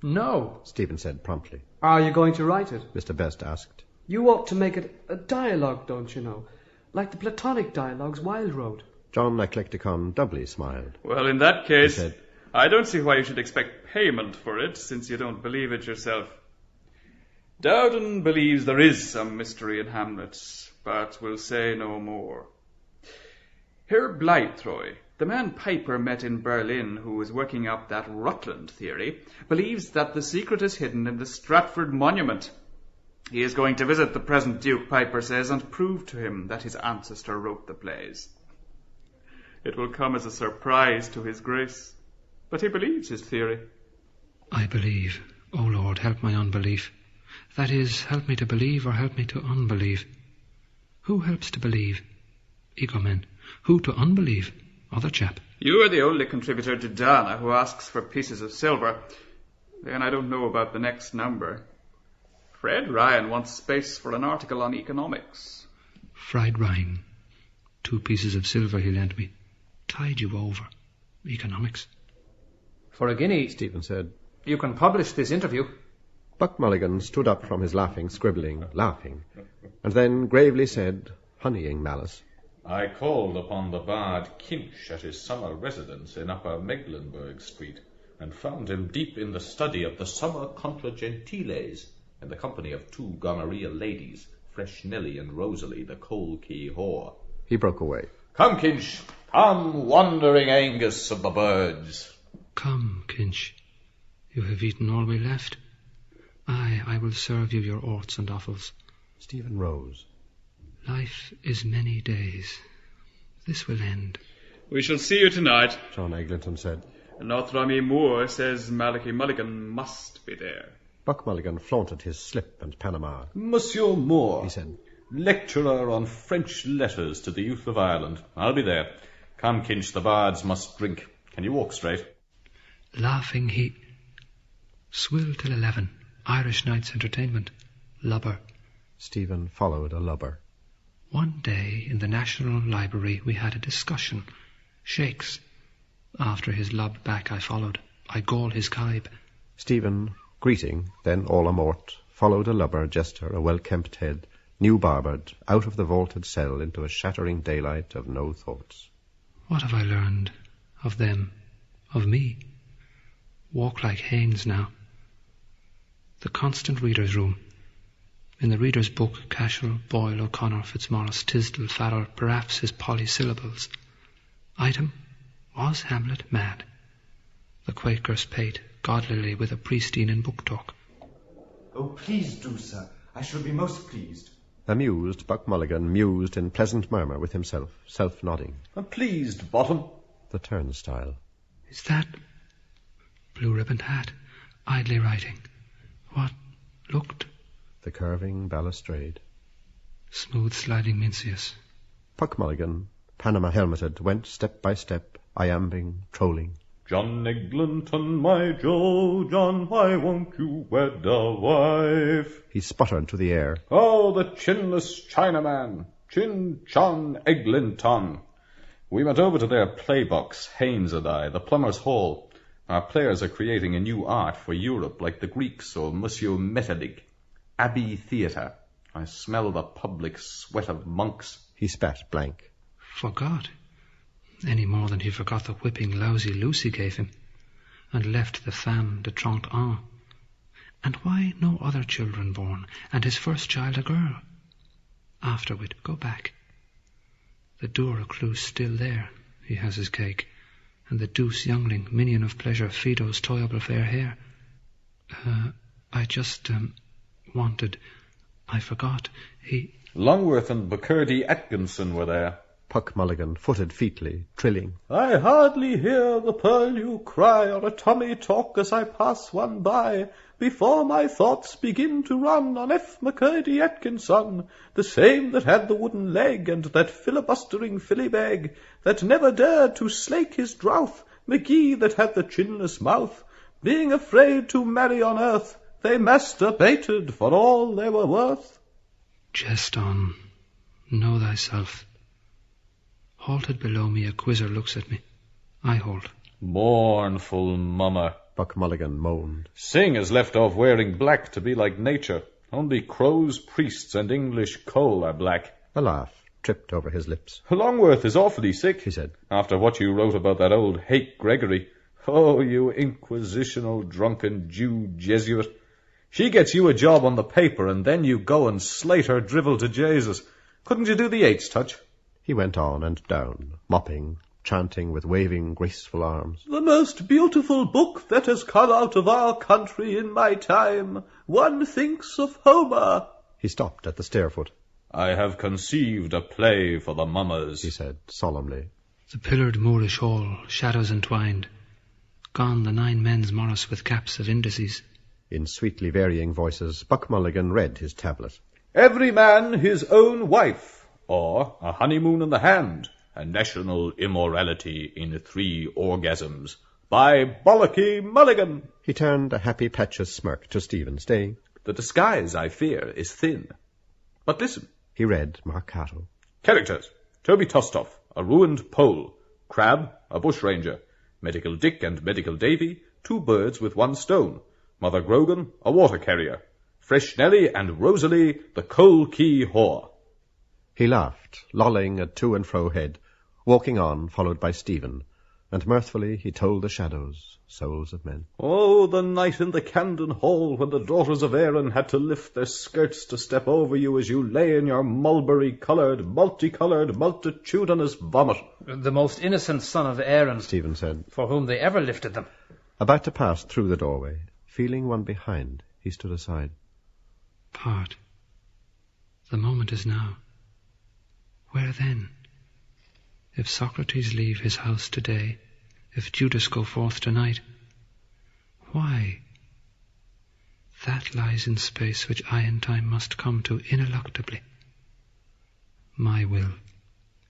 No, Stephen said promptly. Are you going to write it? Mr. Best asked. You ought to make it a dialogue, don't you know? Like the Platonic dialogues Wilde wrote. John Eclecticon doubly smiled. Well, in that case, He said, I don't see why you should expect payment for it, since you don't believe it yourself. Dowden believes there is some mystery in Hamlet, but will say no more. Herr Blytroy, the man Piper met in Berlin who was working up that Rutland theory, believes that the secret is hidden in the Stratford Monument. He is going to visit the present Duke, Piper says, and prove to him that his ancestor wrote the plays. It will come as a surprise to his grace, but he believes his theory. I believe. O Lord, help my unbelief. That is, help me to believe or help me to unbelieve. Who helps to believe? Egomen. Who to unbelieve? Other chap. You are the only contributor to Dana who asks for pieces of silver. Then I don't know about the next number. Fred Ryan wants space for an article on economics. Fried Ryan. 2 pieces of silver he lent me. Tide you over. Economics. for a guinea, Stephen said. You can publish this interview. Buck Mulligan stood up from his laughing, laughing, and then gravely said, honeying malice, I called upon the bard Kinch at his summer residence in Upper Mecklenburg Street, and found him deep in the study of the Summer Contra Gentiles, in the company of 2 Gonorrhea ladies, Fresh Nelly and Rosalie, the Coal Key whore. He broke away. Come, Kinch, come, wandering Angus of the birds. Come, Kinch, you have eaten all we left. Aye, I will serve you your orts and offals. Stephen rose. Life is many days. This will end. We shall see you tonight. John Eglinton said. Notre Ami Moore says Malachi Mulligan must be there. Buck Mulligan flaunted his slip and Panama. Monsieur Moore, he said. Lecturer on French letters to the youth of Ireland. I'll be there. Come, Kinch, the bards must drink. Can you walk straight? Laughing he... Swill till 11. Irish night's entertainment. Lubber. Stephen followed a lubber. One day in the National Library we had a discussion. Shakes. After his lub back I followed. I gall his kibe. Stephen, greeting, then all amort, followed a lubber jester, a well-kempt head, new-barbered, out of the vaulted cell into a shattering daylight of no thoughts. What have I learned of them, of me? Walk like Haynes now. The constant reader's room. In the reader's book, Cashel, Boyle, O'Connor, Fitzmaurice, Tisdall, Farrell, perhaps his polysyllables. Item, was Hamlet mad? The Quaker's pate, godlily with a priestine in book talk. Oh, please do, sir. I shall be most pleased. Amused, Buck Mulligan mused in pleasant murmur with himself, self-nodding. Pleased, Bottom. The turnstile. Is that... blue-ribboned hat, idly writing. What looked... The curving balustrade. Smooth sliding Mincius. Buck Mulligan, Panama helmeted, went step by step, iambing, trolling. John Eglinton, my Joe, John, why won't you wed a wife? He sputtered to the air. Oh, the chinless Chinaman, Chin John Eglinton. We went over to their playbox, Haynes and I, the Plumber's Hall. Our players are creating a new art for Europe, like the Greeks or Monsieur Metternich. Abbey Theatre. I smell the public sweat of monks. He spat blank. Forgot. Any more than he forgot the whipping lousy Lucy gave him, and left the femme de 30 ans. And why no other children born, and his first child a girl? Afterward, go back. The dour recluse still there, he has his cake, and the douce youngling, minion of pleasure, Fido's toyable fair hair. I just, wanted... I forgot, he... Longworth and Bacardi Atkinson were there. Puck Mulligan footed featly, trilling. I hardly hear the purlieu cry or a tummy talk as I pass one by, before my thoughts begin to run on F. Macurdy Atkinson, the same that had the wooden leg and that filibustering fillibag, that never dared to slake his drouth, McGee that had the chinless mouth. Being afraid to marry on earth, they masturbated for all they were worth. Jest on, know thyself. Halted below me, a quizzer looks at me. I halt. Mournful mummer, Buck Mulligan moaned. Sing has left off wearing black to be like nature. Only crows, priests, and English coal are black. A laugh tripped over his lips. Longworth is awfully sick, he said, after what you wrote about that old Hake Gregory. Oh, you inquisitional drunken Jew Jesuit. She gets you a job on the paper, and then you go and slate her drivel to Jesus. Couldn't you do the Eights touch? He went on and down, mopping, chanting with waving, graceful arms. The most beautiful book that has come out of our country in my time. One thinks of Homer. He stopped at the stair-foot. I have conceived a play for the mummers, he said solemnly. The pillared Moorish hall, shadows entwined. Gone the 9 men's Morris with caps of indices. In sweetly varying voices, Buck Mulligan read his tablet. Every man his own wife. Or a honeymoon in the hand, a national immorality in 3 orgasms, by Bollocky Mulligan. He turned a happy patches smirk to Stephen, staying. The disguise, I fear, is thin. But listen. He read Marcato. Characters. Toby Tostoff, a ruined Pole. Crab, a bushranger. Medical Dick and Medical Davy, 2 birds with 1 stone. Mother Grogan, a water carrier. Fresh Nelly and Rosalie, the coal key whore. He laughed, lolling a to and fro head, walking on, followed by Stephen, and mirthfully he told the shadows, souls of men. Oh, the night in the Camden Hall when the daughters of Aaron had to lift their skirts to step over you as you lay in your mulberry-coloured, multicudinous vomit. The most innocent son of Aaron, Stephen said, for whom they ever lifted them. About to pass through the doorway, feeling one behind, he stood aside. Part. The moment is now. Where then? If Socrates leave his house today, if Judas go forth tonight. Why? That lies in space which I in time must come to ineluctably. My will,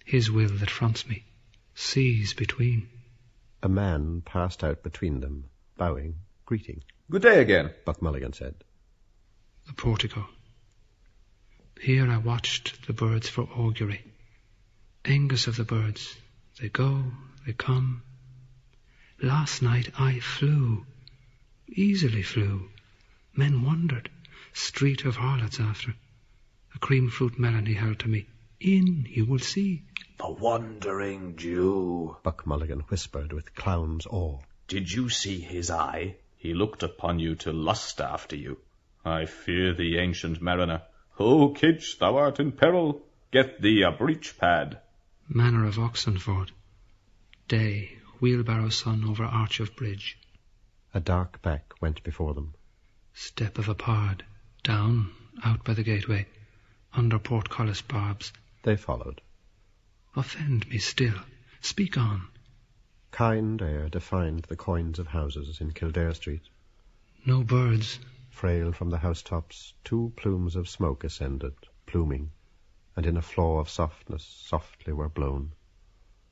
his will that fronts me, sees between. A man passed out between them, bowing, greeting. Good day again, Buck Mulligan said. The portico. Here I watched the birds for augury. Angus of the birds, they go, they come. Last night I flew, easily flew. Men wondered, street of harlots after. A cream fruit melon he held to me. In, you will see. The wandering Jew, Buck Mulligan whispered with clown's awe. Did you see his eye? He looked upon you to lust after you. I fear thee, ancient mariner. Ho, Kitch, thou art in peril. Get thee a breech pad. Manor of Oxenford. Day, wheelbarrow sun over arch of bridge. A dark back went before them. Step of a pard, down, out by the gateway, under portcullis barbs. They followed. Offend me still. Speak on. Kind air defined the coigns of houses in Kildare Street. No birds. Frail from the housetops, 2 plumes of smoke ascended, pluming, and in a flaw of softness softly were blown.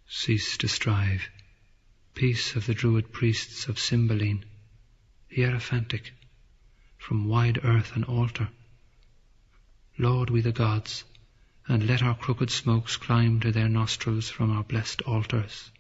Cease to strive. Peace of the druid priests of Cymbeline, hierophantic, from wide earth an altar. Laud we the gods, and let our crooked smokes climb to their nostrils from our blessed altars.